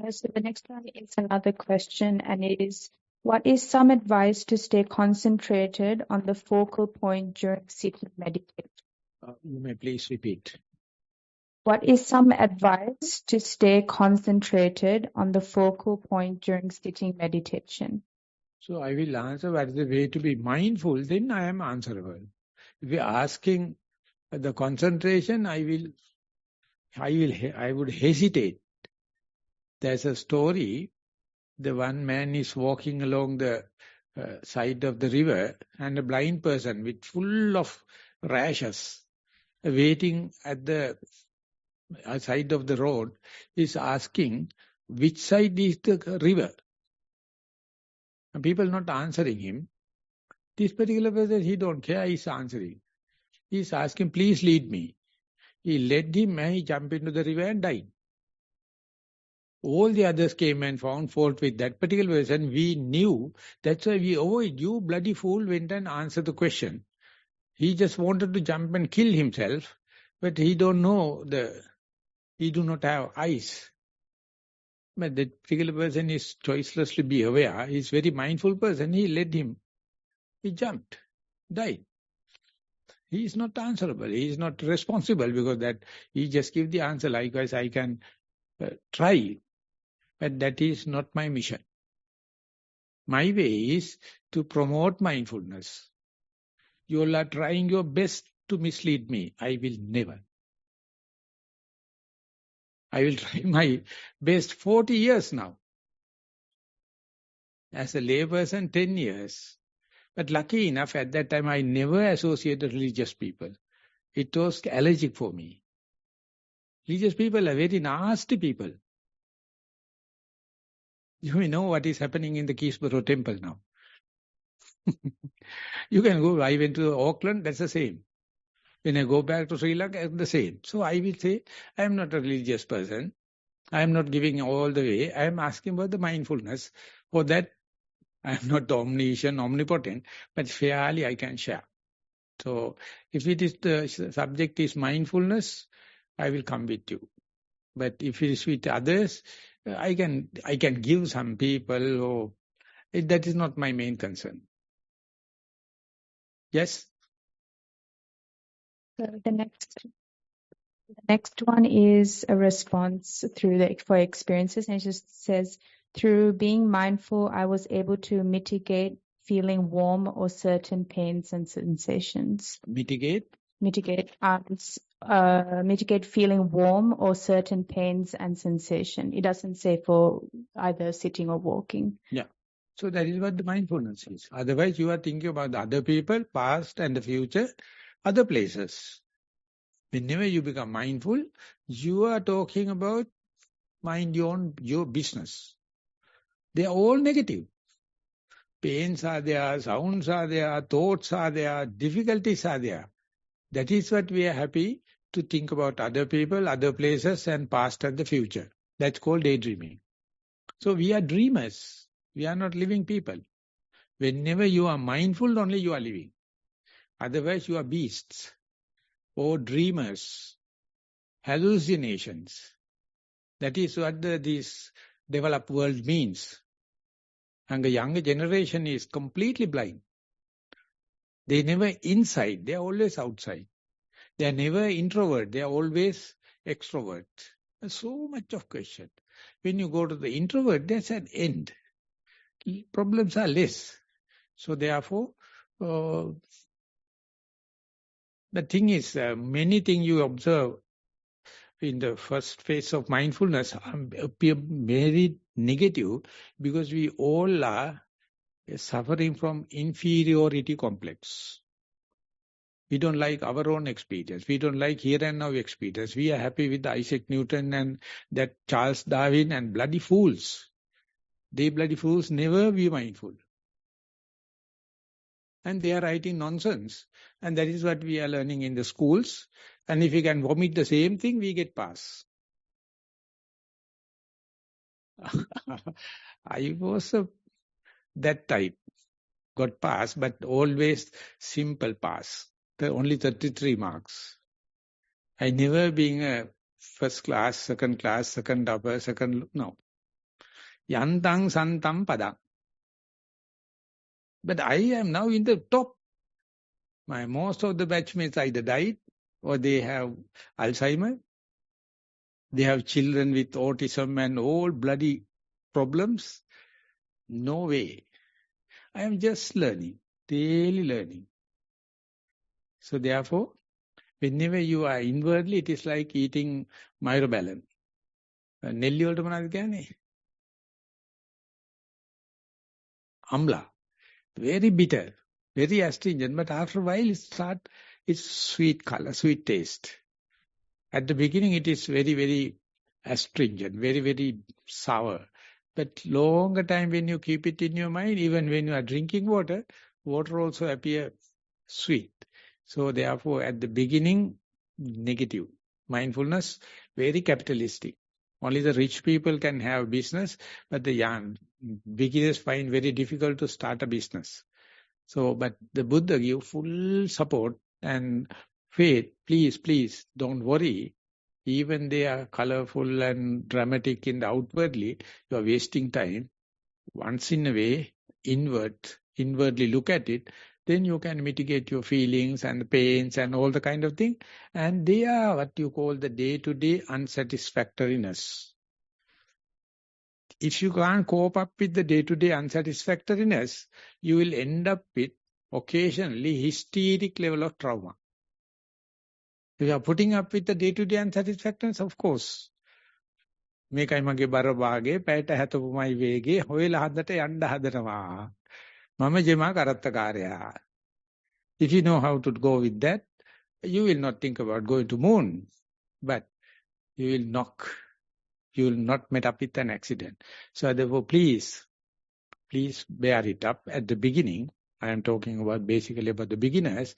So the next one is another question, and it is, what is some advice to stay concentrated on the focal point during sitting meditation? You may please repeat. What is some advice to stay concentrated on the focal point during sitting meditation? So I will answer what is the way to be mindful, then I am answerable. If you are asking the concentration, I would hesitate. There's a story, the one man is walking along the side of the river, and a blind person with full of rashes waiting at the side of the road is asking, which side is the river? And people not answering him. This particular person, he don't care, he's answering. He's asking, please lead me. He led him and he jumped into the river and died. All the others came and found fault with that particular person. We knew, that's why we avoid. You bloody fool went and answered the question. He just wanted to jump and kill himself, but he don't know, he do not have eyes. But that particular person is choicelessly be aware. He is very mindful person. He led him. He jumped, died. He is not answerable. He is not responsible because that he just give the answer. Likewise, I can try, but that is not my mission. My way is to promote mindfulness. You all are trying your best to mislead me. I will never. I will try my best 40 years now. As a layperson, 10 years. But lucky enough, at that time, I never associated religious people. It was allergic for me. Religious people are very nasty people. You may know what is happening in the Keysborough temple now. You can go, I went to Auckland, that's the same. When I go back to Sri Lanka, it's the same. So I will say, I am not a religious person. I am not giving all the way. I am asking about the mindfulness. For that, I am not omniscient, omnipotent, but fairly I can share. So if it is the subject is mindfulness, I will come with you. But if it is with others, I can give some people, or that is not my main concern. Yes? So the next one is a response for experiences, and it just says, through being mindful, I was able to mitigate feeling warm or certain pains and sensations. Mitigate feeling warm or certain pains and sensation. It doesn't say for either sitting or walking. Yeah. So that is what the mindfulness is. Otherwise, you are thinking about the other people, past and the future, other places. Whenever you become mindful, you are talking about mind your business. They are all negative. Pains are there, sounds are there, thoughts are there, difficulties are there. That is what we are happy to think about other people, other places, and past and the future. That's called daydreaming. So we are dreamers. We are not living people. Whenever you are mindful, only you are living. Otherwise, you are beasts or dreamers, hallucinations. That is what this developed world means. And the younger generation is completely blind. They never inside, they are always outside. They are never introvert, they are always extrovert. There's so much of question. When you go to the introvert, there's an end. Problems are less. So therefore, the thing is, many things you observe in the first phase of mindfulness appear very negative because we all are suffering from inferiority complex. We don't like our own experience. We don't like here and now experience. We are happy with Isaac Newton and that Charles Darwin and bloody fools. They bloody fools never be mindful. And they are writing nonsense. And that is what we are learning in the schools. And if we can vomit the same thing, we get pass. I was that type. Got pass, but always simple pass. Only 33 marks. I never being a first class, second upper, no. Yantang santam padang. But I am now in the top. Most of the batchmates either died or they have Alzheimer. They have children with autism and all bloody problems. No way. I am just learning, daily learning. So therefore, whenever you are inwardly, it is like eating myrobalan. Nelli වලට මොනවද කියන්නේ? Amla. Very bitter, very astringent, but after a while it's sweet color, sweet taste. At the beginning it is very, very astringent, very, very sour. But longer time when you keep it in your mind, even when you are drinking water, water also appear sweet. So therefore at the beginning, negative. Mindfulness, very capitalistic. Only the rich people can have business, but the young beginners find very difficult to start a business. So, but the Buddha give full support and faith. Please, don't worry. Even they are colorful and dramatic in the outwardly, you are wasting time. Once in a way, inwardly look at it, then you can mitigate your feelings and the pains and all the kind of thing. And they are what you call the day-to-day unsatisfactoriness. If you can't cope up with the day-to-day unsatisfactoriness, you will end up with occasionally hysteric level of trauma. If you are putting up with the day-to-day unsatisfactoriness, of course, මේකයි මගේ බර භාගේ පැයට 70මයි වේගේ හොයලා හදට යන්න හදනවා. Dhammajiva karattakarya. If you know how to go with that, you will not think about going to moon, but you will not meet up with an accident. So therefore, please bear it up at the beginning. I am talking about basically about the beginners,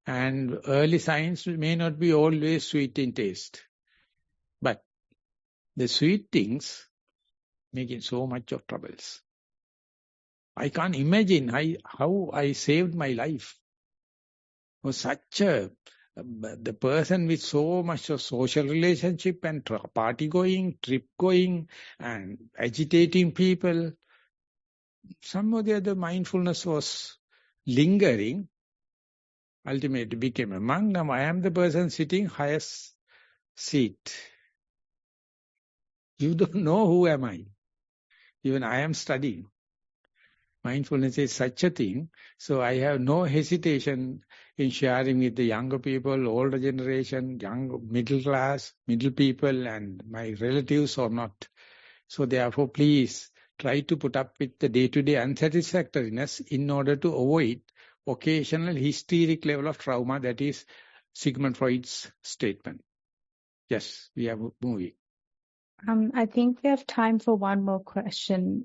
and early signs may not be always sweet in taste. But the sweet things make it so much of troubles. I can't imagine how I saved my life. Was such the person with so much of social relationship and party going, trip going, and agitating people. Some of the other mindfulness was lingering. Ultimately became a monk. Now I am the person sitting highest seat. You don't know who am I. Even I am studying. Mindfulness is such a thing. So I have no hesitation in sharing with the younger people, older generation, young, middle class, middle people, and my relatives or not. So therefore, please try to put up with the day-to-day unsatisfactoriness in order to avoid occasional hysteric level of trauma. That is Sigmund Freud's statement. Yes, we are moving. I think we have time for one more question,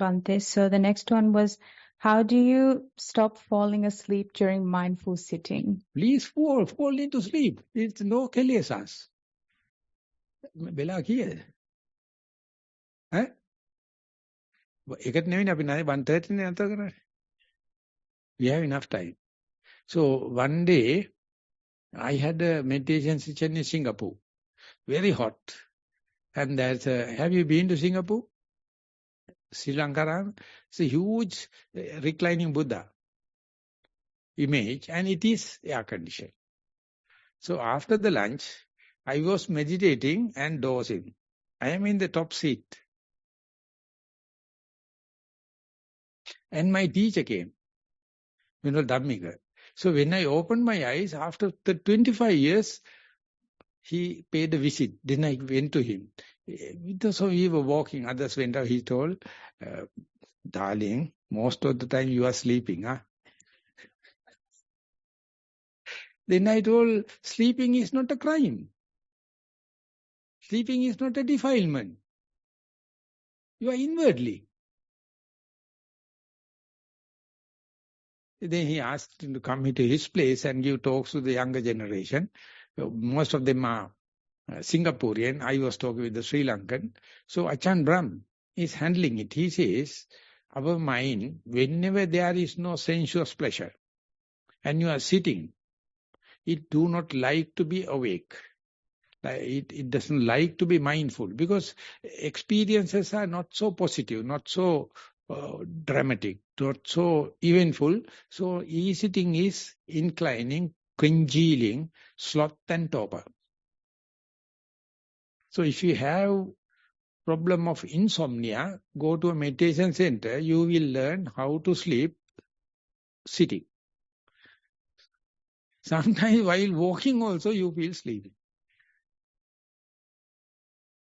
Bhante. So the next one was, how do you stop falling asleep during mindful sitting? Please fall into sleep. It's no kilesas. Bela kiya. Ekat nevi api nai 1:30 ne anta karane. We have enough time. So one day I had a meditation session in Singapore. Very hot. And there's have you been to Singapore? Sri Lanka? It's a huge reclining Buddha image, and it is air conditioned. So after the lunch, I was meditating and dozing. I am in the top seat. And my teacher came, Dhammajiva. So when I opened my eyes, after the 25 years, he paid a visit. Then I went to him. So we were walking, others went out. He told, darling, most of the time you are sleeping. Huh? Then I told, sleeping is not a crime. Sleeping is not a defilement. You are inwardly. Then he asked him to come into his place and give talks to the younger generation. Most of them are Singaporean. I was talking with the Sri Lankan. So Achan Brahm is handling it. He says, our mind, whenever there is no sensuous pleasure, and you are sitting, it do not like to be awake. It doesn't like to be mindful, because experiences are not so positive, not so dramatic, not so eventful. So sitting is inclining, congealing, sloth and torpor. So if you have problem of insomnia, go to a meditation center, you will learn how to sleep sitting. Sometimes while walking also you feel sleepy.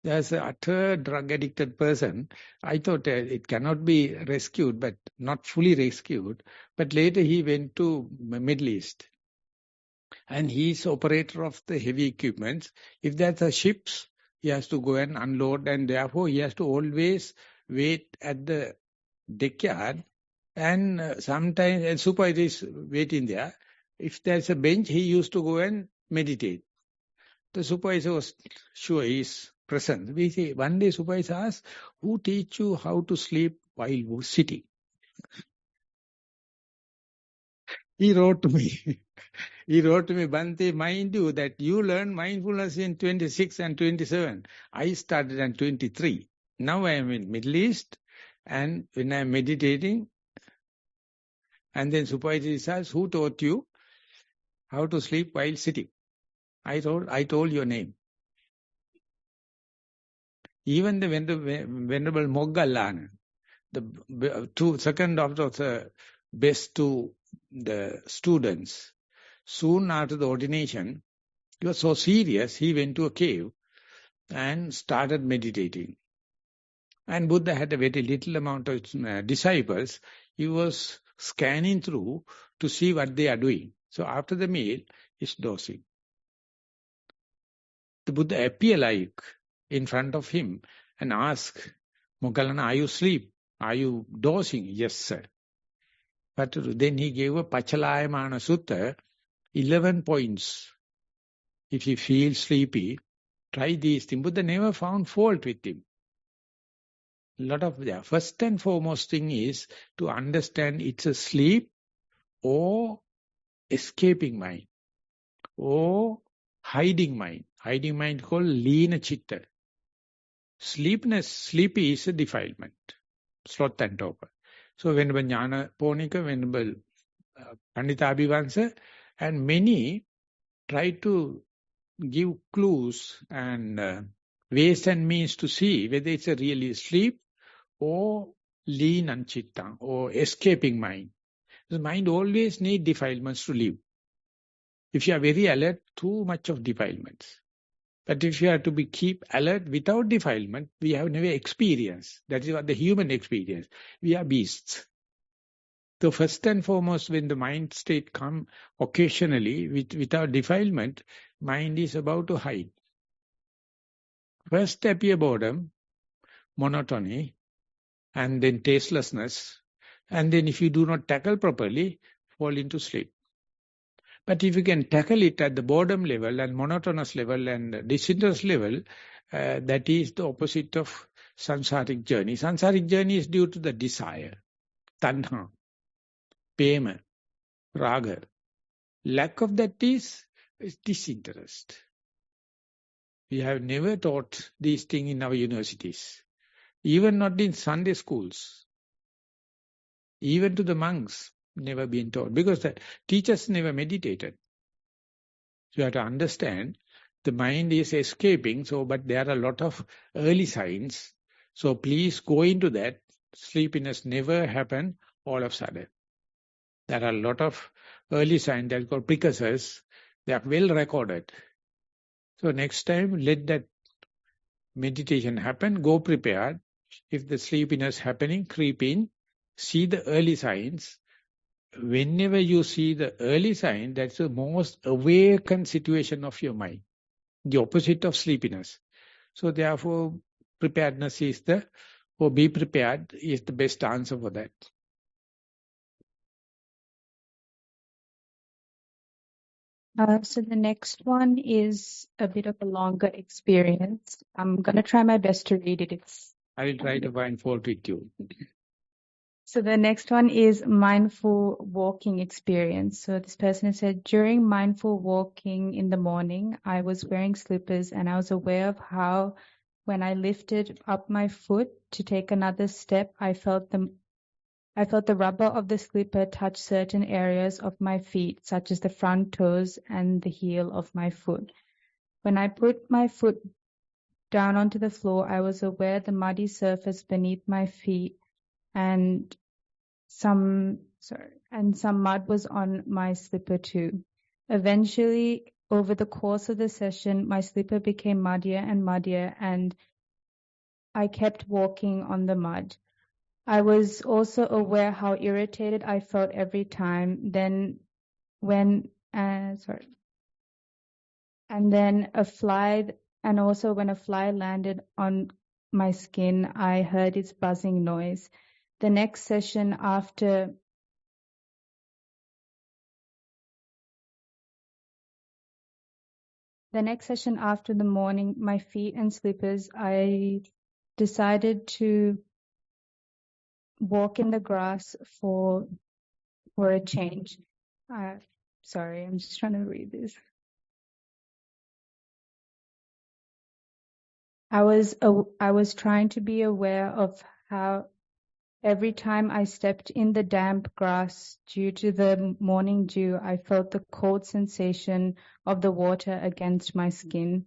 There's an utter drug-addicted person. I thought it cannot be rescued, but not fully rescued. But later he went to Middle East. And he's operator of the heavy equipments. If there's a ships, he has to go and unload, and therefore he has to always wait at the deckyard. And sometimes a supervisor is waiting there. If there's a bench, he used to go and meditate. The supervisor was sure he is present. We say, one day supervisor asked, who teach you how to sleep while sitting? He wrote to me. He wrote to me, Bhante, mind you that you learn mindfulness in 26 and 27. I started at 23. Now I am in Middle East, and when I am meditating, and then supervisor says, who taught you how to sleep while sitting? I told your name. Even the Venerable Moggallana, the second of the best to the students, soon after the ordination, he was so serious, he went to a cave and started meditating. And Buddha had a very little amount of disciples. He was scanning through to see what they are doing. So after the meal, is dosing. The Buddha appear like in front of him and ask, Moggallana, are you asleep? Are you dosing? Yes, sir. But then he gave a Pachalayamana Sutta, 11 points. If you feel sleepy, try these things. Buddha never found fault with him. First and foremost thing is to understand it's a sleep or escaping mind or hiding mind. Hiding mind called Leena Chitta. Sleepy is a defilement, sloth and torpor. So Venerable Jnana Ponika, Venerable Pandita Abhivansa, and many try to give clues and ways and means to see whether it's a really sleep or lean and chitta or escaping mind. The mind always needs defilements to live. If you are very alert, too much of defilements. But if you are to keep alert without defilement, we have never experienced. That is what the human experience. We are beasts. So first and foremost, when the mind state come occasionally without defilement, mind is about to hide. First appear boredom, monotony, and then tastelessness. And then if you do not tackle properly, fall into sleep. But if you can tackle it at the boredom level and monotonous level and disinterest level, that is the opposite of samsaric journey. Samsaric journey is due to the desire, tanha, pema, raga. Lack of that is disinterest. We have never taught these things in our universities, even not in Sunday schools. Even to the monks, never been taught, because the teachers never meditated. So you have to understand, the mind is escaping, but there are a lot of early signs. So please go into that. Sleepiness never happen all of a sudden. There are a lot of early signs that are called precursors. They are well recorded. So next time, let that meditation happen, go prepared. If the sleepiness happening, creep in, see the early signs. Whenever you see the early sign, that's the most awakened situation of your mind. The opposite of sleepiness. So therefore, preparedness is or be prepared is the best answer for that. So the next one is a bit of a longer experience. I'm going to try my best to read it. I will try to find fault with you. So the next one is mindful walking experience. So this person said, during mindful walking in the morning, I was wearing slippers and I was aware of how when I lifted up my foot to take another step, I felt the rubber of the slipper touch certain areas of my feet, such as the front toes and the heel of my foot. When I put my foot down onto the floor, I was aware the muddy surface beneath my feet and some mud was on my slipper too. Eventually, over the course of the session, my slipper became muddier and muddier, and I kept walking on the mud. I was also aware how irritated I felt every time. When a fly landed on my skin, I heard its buzzing noise. The next session after the morning, my feet and slippers, I decided to walk in the grass for a change. Sorry, I'm just trying to read this. I was trying to be aware of how every time I stepped in the damp grass due to the morning dew, I felt the cold sensation of the water against my skin.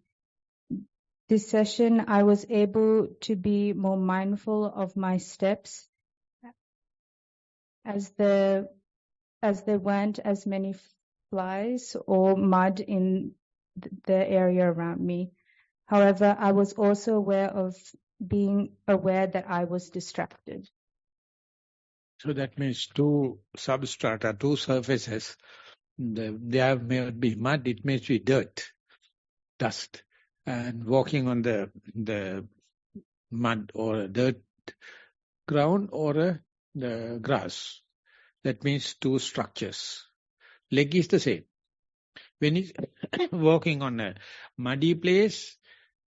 This session, I was able to be more mindful of my steps as there weren't as many flies or mud in the area around me. However, I was also being aware that I was distracted. So that means two substrata, two surfaces. There may be mud, it may be dirt, dust. And walking on the mud or a dirt ground or the grass. That means two structures. Leg is the same. When it's walking on a muddy place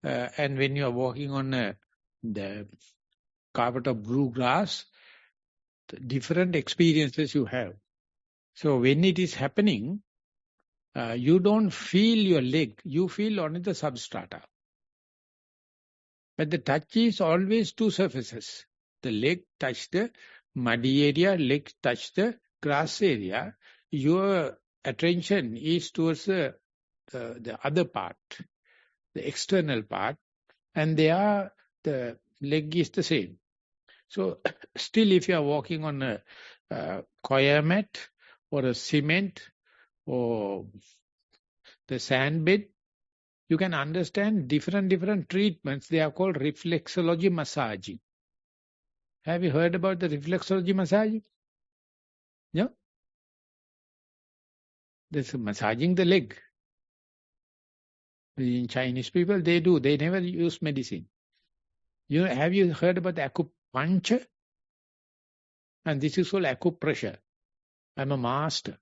and when you are walking on the carpet of blue grass, different experiences you have. So when it is happening, you don't feel your leg, you feel only the substrata. But the touch is always two surfaces. The leg touch the muddy area, leg touch the grass area. Your attention is towards the other part, the external part, and the leg is the same. So still if you are walking on a coir mat or a cement or the sand bed, you can understand different treatments. They are called reflexology massaging. Have you heard about the reflexology massaging? Yeah? This massaging the leg. In Chinese people, they do. They never use medicine. Have you heard about the acupuncture? And this is called acupressure. I'm a master.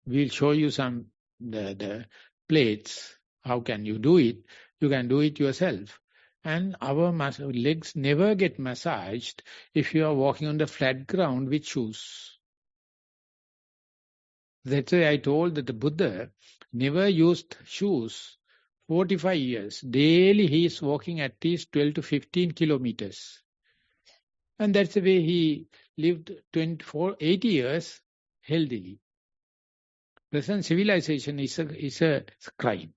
We'll show you some the plates. How can you do it? You can do it yourself. And our legs never get massaged if you are walking on the flat ground with shoes. That's why I told that the Buddha never used shoes 45 years. Daily he is walking at least 12 to 15 kilometers. And that's the way he lived 80 years healthily. Present civilization is a crime.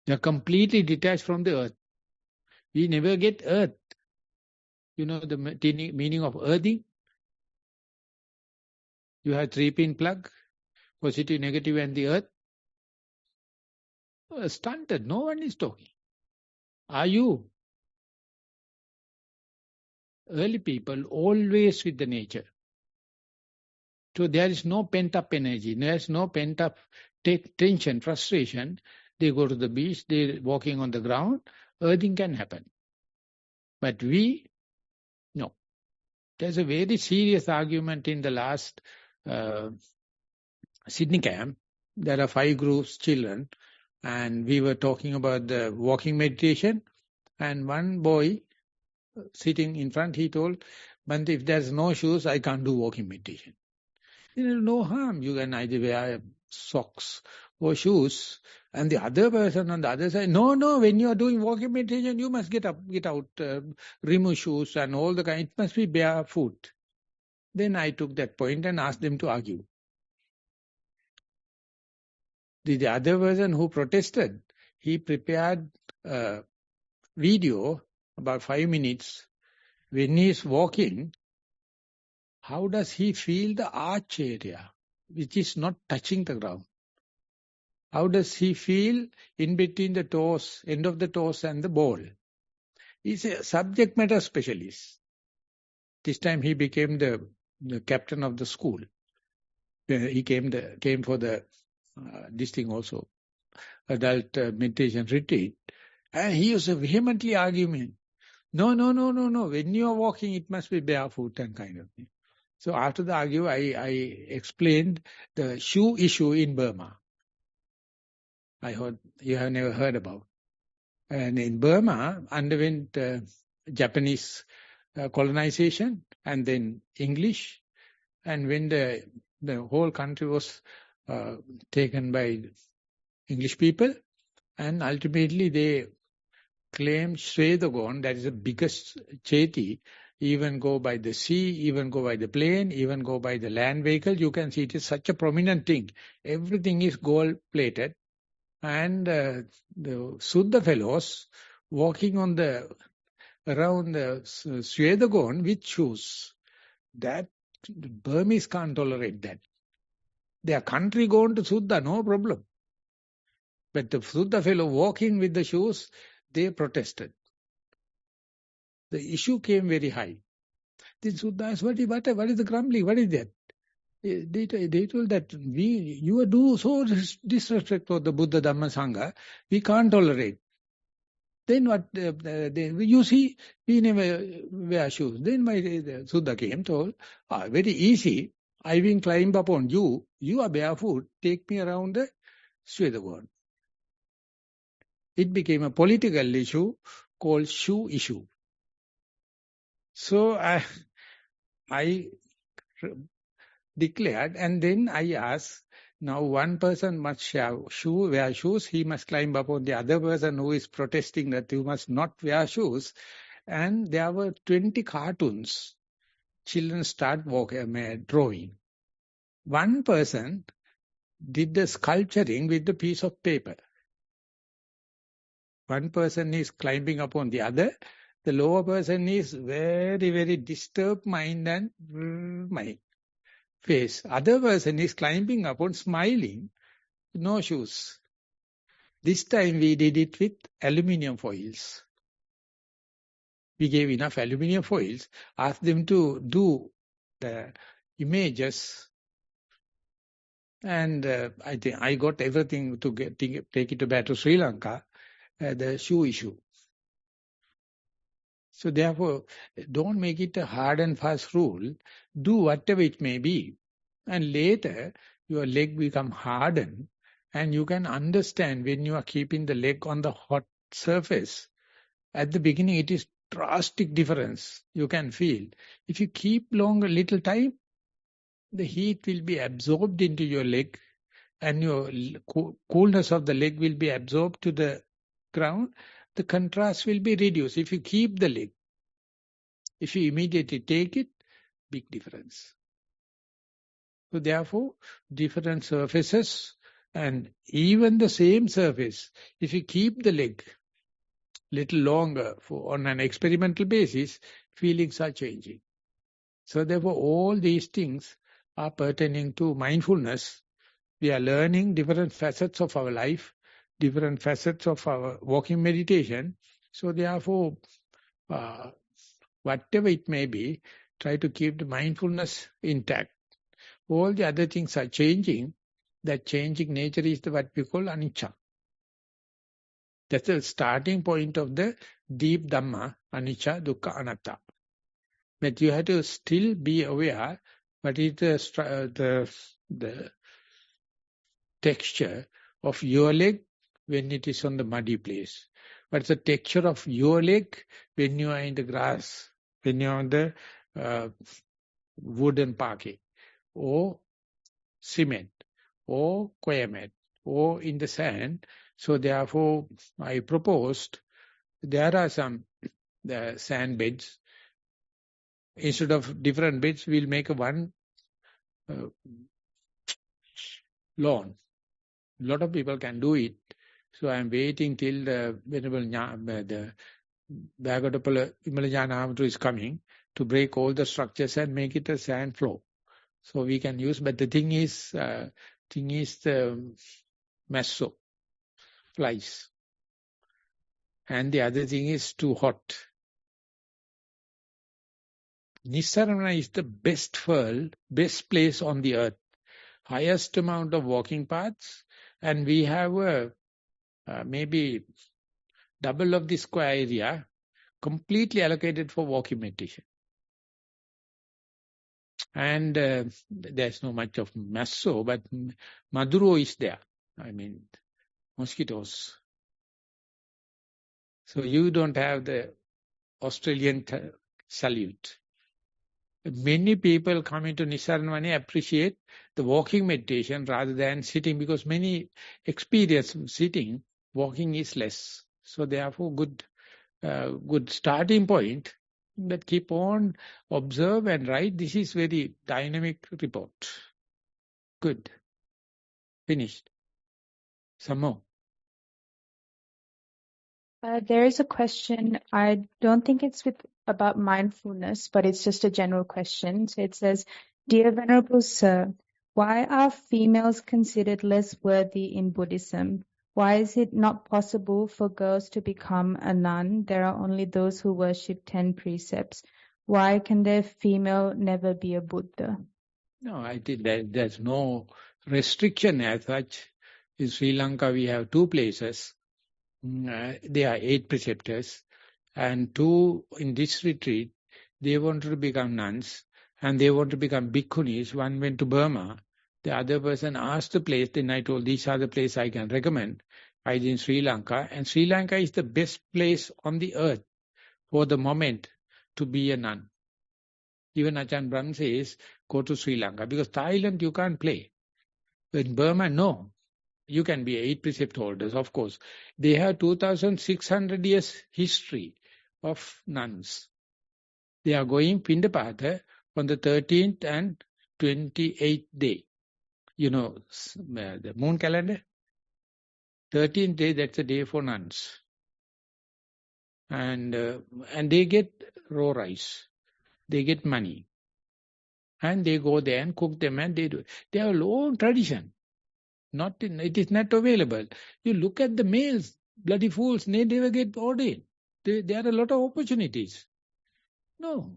They are completely detached from the earth. We never get earth. You know the meaning of earthing? You have 3-pin plug, positive, negative, and the earth. Stunted, no one is talking. Are you? Early people always with the nature. So there is no pent-up energy, there is no pent-up tension, frustration. They go to the beach, they walking on the ground, earthing can happen. But we, no. There's a very serious argument in the last Sydney camp. There are 5 groups, children, and we were talking about the walking meditation. And one boy sitting in front, he told, but if there's no shoes, I can't do walking meditation. No harm. You can either wear socks or shoes. And the other person on the other side, no, when you are doing walking meditation, you must get out, remove shoes and all the kind. It must be barefoot. Then I took that point and asked them to argue. The other person who protested, he prepared a video about 5 minutes. When he is walking, how does he feel the arch area, which is not touching the ground? How does he feel in between the toes, end of the toes and the ball? He's a subject matter specialist. This time he became the captain of the school. He came for this thing also, adult meditation retreat. And he was vehemently arguing, no. When you are walking, it must be barefoot and kind of thing. So after the argue, I explained the shoe issue in Burma. I heard you have never heard about. And in Burma, underwent Japanese colonization and then English. And when the whole country was taken by English people, and ultimately they claimed Shwedagon, that is the biggest cheti, even go by the sea, even go by the plane, even go by the land vehicle. You can see it is such a prominent thing. Everything is gold-plated. And the Suddha fellows walking on around the Shwedagon with shoes. That Burmese can't tolerate that. Their country going to Suddha, no problem. But the Suddha fellow walking with the shoes, they protested. The issue came very high. Then Suddha asked, what is the grumbling? What is that? They told that you do so disrespect for the Buddha Dhamma Sangha, we can't tolerate. Then what, you see, we never wear shoes. Then my Suddha came, told, very easy, I will climb upon you, you are barefoot, take me around the Swetagon. It became a political issue called shoe issue. So I declared, and then I asked, now one person must wear shoes, he must climb upon the other person who is protesting that you must not wear shoes. And there were 20 cartoons. Children start drawing. One person did the sculpturing with the piece of paper. One person is climbing upon the other. The lower person is very, very disturbed mind and mind. Face. Other person is climbing upon, smiling, no shoes. This time we did it with aluminium foils. We gave enough aluminium foils, asked them to do the images, and I think I got everything to take it back to Sri Lanka, the shoe issue. So therefore, don't make it a hard and fast rule. Do whatever it may be. And later, your leg become hardened. And you can understand when you are keeping the leg on the hot surface. At the beginning, it is drastic difference. You can feel. If you keep long a little time, the heat will be absorbed into your leg. And your coolness of the leg will be absorbed to the ground. The contrast will be reduced if you keep the leg. If you immediately take it, big difference. So therefore, different surfaces and even the same surface, if you keep the leg little longer on an experimental basis, feelings are changing. So therefore, all these things are pertaining to mindfulness. We are learning different facets of our life, different facets of our walking meditation. So therefore, whatever it may be, try to keep the mindfulness intact. All the other things are changing. That changing nature is what we call anicca. That's the starting point of the deep Dhamma, anicca, dukkha, anatta. But you have to still be aware what is the texture of your leg when it is on the muddy place. What's the texture of your leg when you are in the grass, when you are on the wooden parquet, or cement, or quiet, or in the sand. So therefore, I proposed, there are some sand beds. Instead of different beds, we'll make one lawn. A lot of people can do it. So I'm waiting till the Venerable the Bhagavatam Vimalajana is coming to break all the structures and make it a sand floor. So we can use, but the thing is the masso, flies. And the other thing is too hot. Nissarana is the best world, best place on the earth. Highest amount of walking paths, and we have maybe double of the square area completely allocated for walking meditation. And there's no much of masso, but Maduro is there. I mean, mosquitoes. So you don't have the Australian salute. Many people coming to Nissarana appreciate the walking meditation rather than sitting, because many experience sitting, walking is less. So therefore, good starting point. But keep on, observe and write. This is very dynamic report. Good. Finished. Some more. There is a question. I don't think it's about mindfulness, but it's just a general question. So it says, Dear Venerable Sir, why are females considered less worthy in Buddhism? Why is it not possible for girls to become a nun? There are only those who worship 10 precepts. Why can the female never be a Buddha? No, I think there's no restriction as such. In Sri Lanka, we have 2 places. There are 8 preceptors. And 2 in this retreat, they wanted to become nuns. And they want to become bhikkhunis. One went to Burma. The other person asked the place. Then I told, these are the places I can recommend. I was in Sri Lanka. And Sri Lanka is the best place on the earth for the moment to be a nun. Even Ajahn Brahm says, go to Sri Lanka. Because Thailand, you can't play. In Burma, no. You can be 8 precept holders, of course. They have 2,600 years history of nuns. They are going Pindapata on the 13th and 28th day. You know, the moon calendar. 13th day, that's a day for nuns. And they get raw rice. They get money. And they go there and cook them and they do. They have a long tradition. It is not available. You look at the males, bloody fools, they never get ordained. There are a lot of opportunities. No,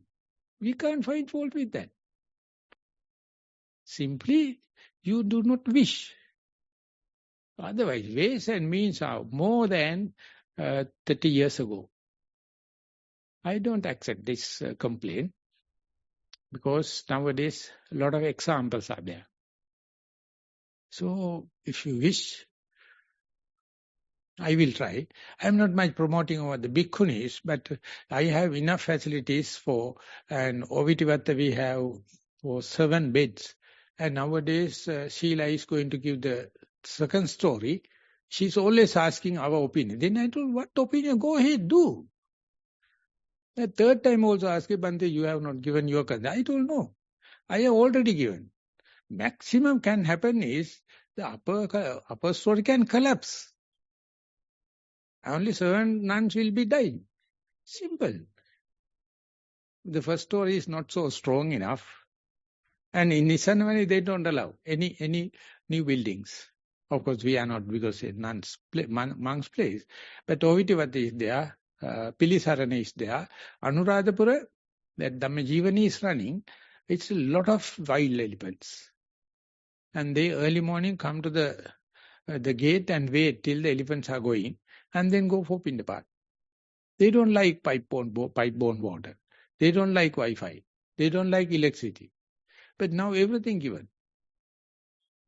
we can't find fault with that. Simply, you do not wish. Otherwise, ways and means are more than 30 years ago. I don't accept this complaint because nowadays a lot of examples are there. So, if you wish, I will try. I am not much promoting over the bhikkhunis, but I have enough facilities for, and Ovitivatta we have for 7 beds. And nowadays, Sheila is going to give the second story. She's always asking our opinion. Then I told, what opinion? Go ahead, do. The third time also asked, Bhante, you have not given your consent. I told, no. I have already given. Maximum can happen is the upper story can collapse. Only 7 nuns will be dying. Simple. The first story is not so strong enough. And in Nissarana, they don't allow any new buildings. Of course, we are not because it's monks' place. But Ovitivatta is there, Pilisarana is there, Anuradhapura, that Dhammajiva is running. It's a lot of wild elephants. And they early morning come to the gate and wait till the elephants are going and then go for Pindapat. They don't like pipe-borne water. They don't like Wi-Fi. They don't like electricity. But now everything given.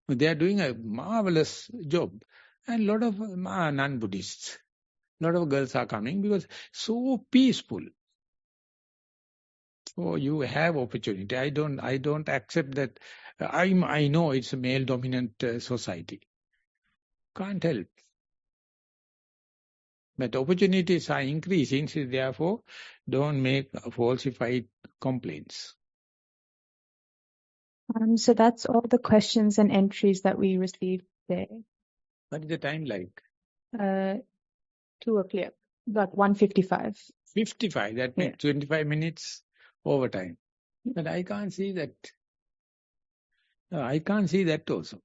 They are doing a marvelous job. And a lot of non-Buddhists, a lot of girls are coming because so peaceful. So you have opportunity. I don't accept that. I know it's a male-dominant society. Can't help. But opportunities are increasing, so therefore don't make falsified complaints. So that's all the questions and entries that we received today. What is the time like? 2 o'clock, about 1:55. 55, that makes 25 minutes overtime. But I can't see that. I can't see that also.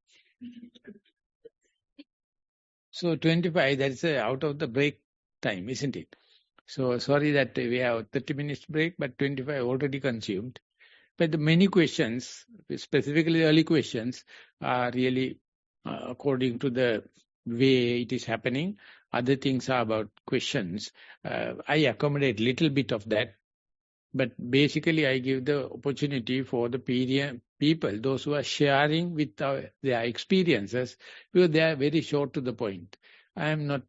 So 25, that's out of the break time, isn't it? So sorry that we have 30 minutes break, but 25 already consumed. But the many questions, specifically early questions, are really according to the way it is happening. Other things are about questions. I accommodate little bit of that. But basically, I give the opportunity for the people, those who are sharing with their experiences, because they are very short to the point. I am not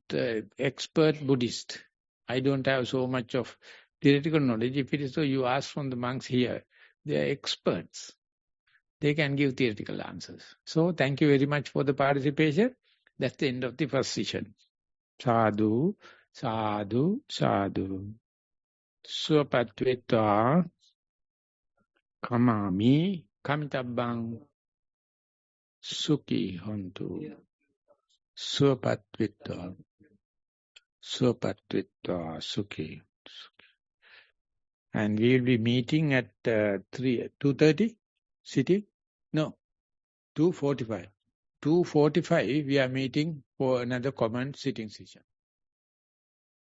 expert Buddhist. I don't have so much of theoretical knowledge. If it is so, you ask from the monks here. They are experts. They can give theoretical answers. So, thank you very much for the participation. That's the end of the first session. Sadhu, sadhu, sadhu. Suapatvetva kamami kamitabang sukhi hontu. Suapatvetva sukhi. And we will be meeting at 2:30 sitting? No, 2:45. 2:45 we are meeting for another common sitting session.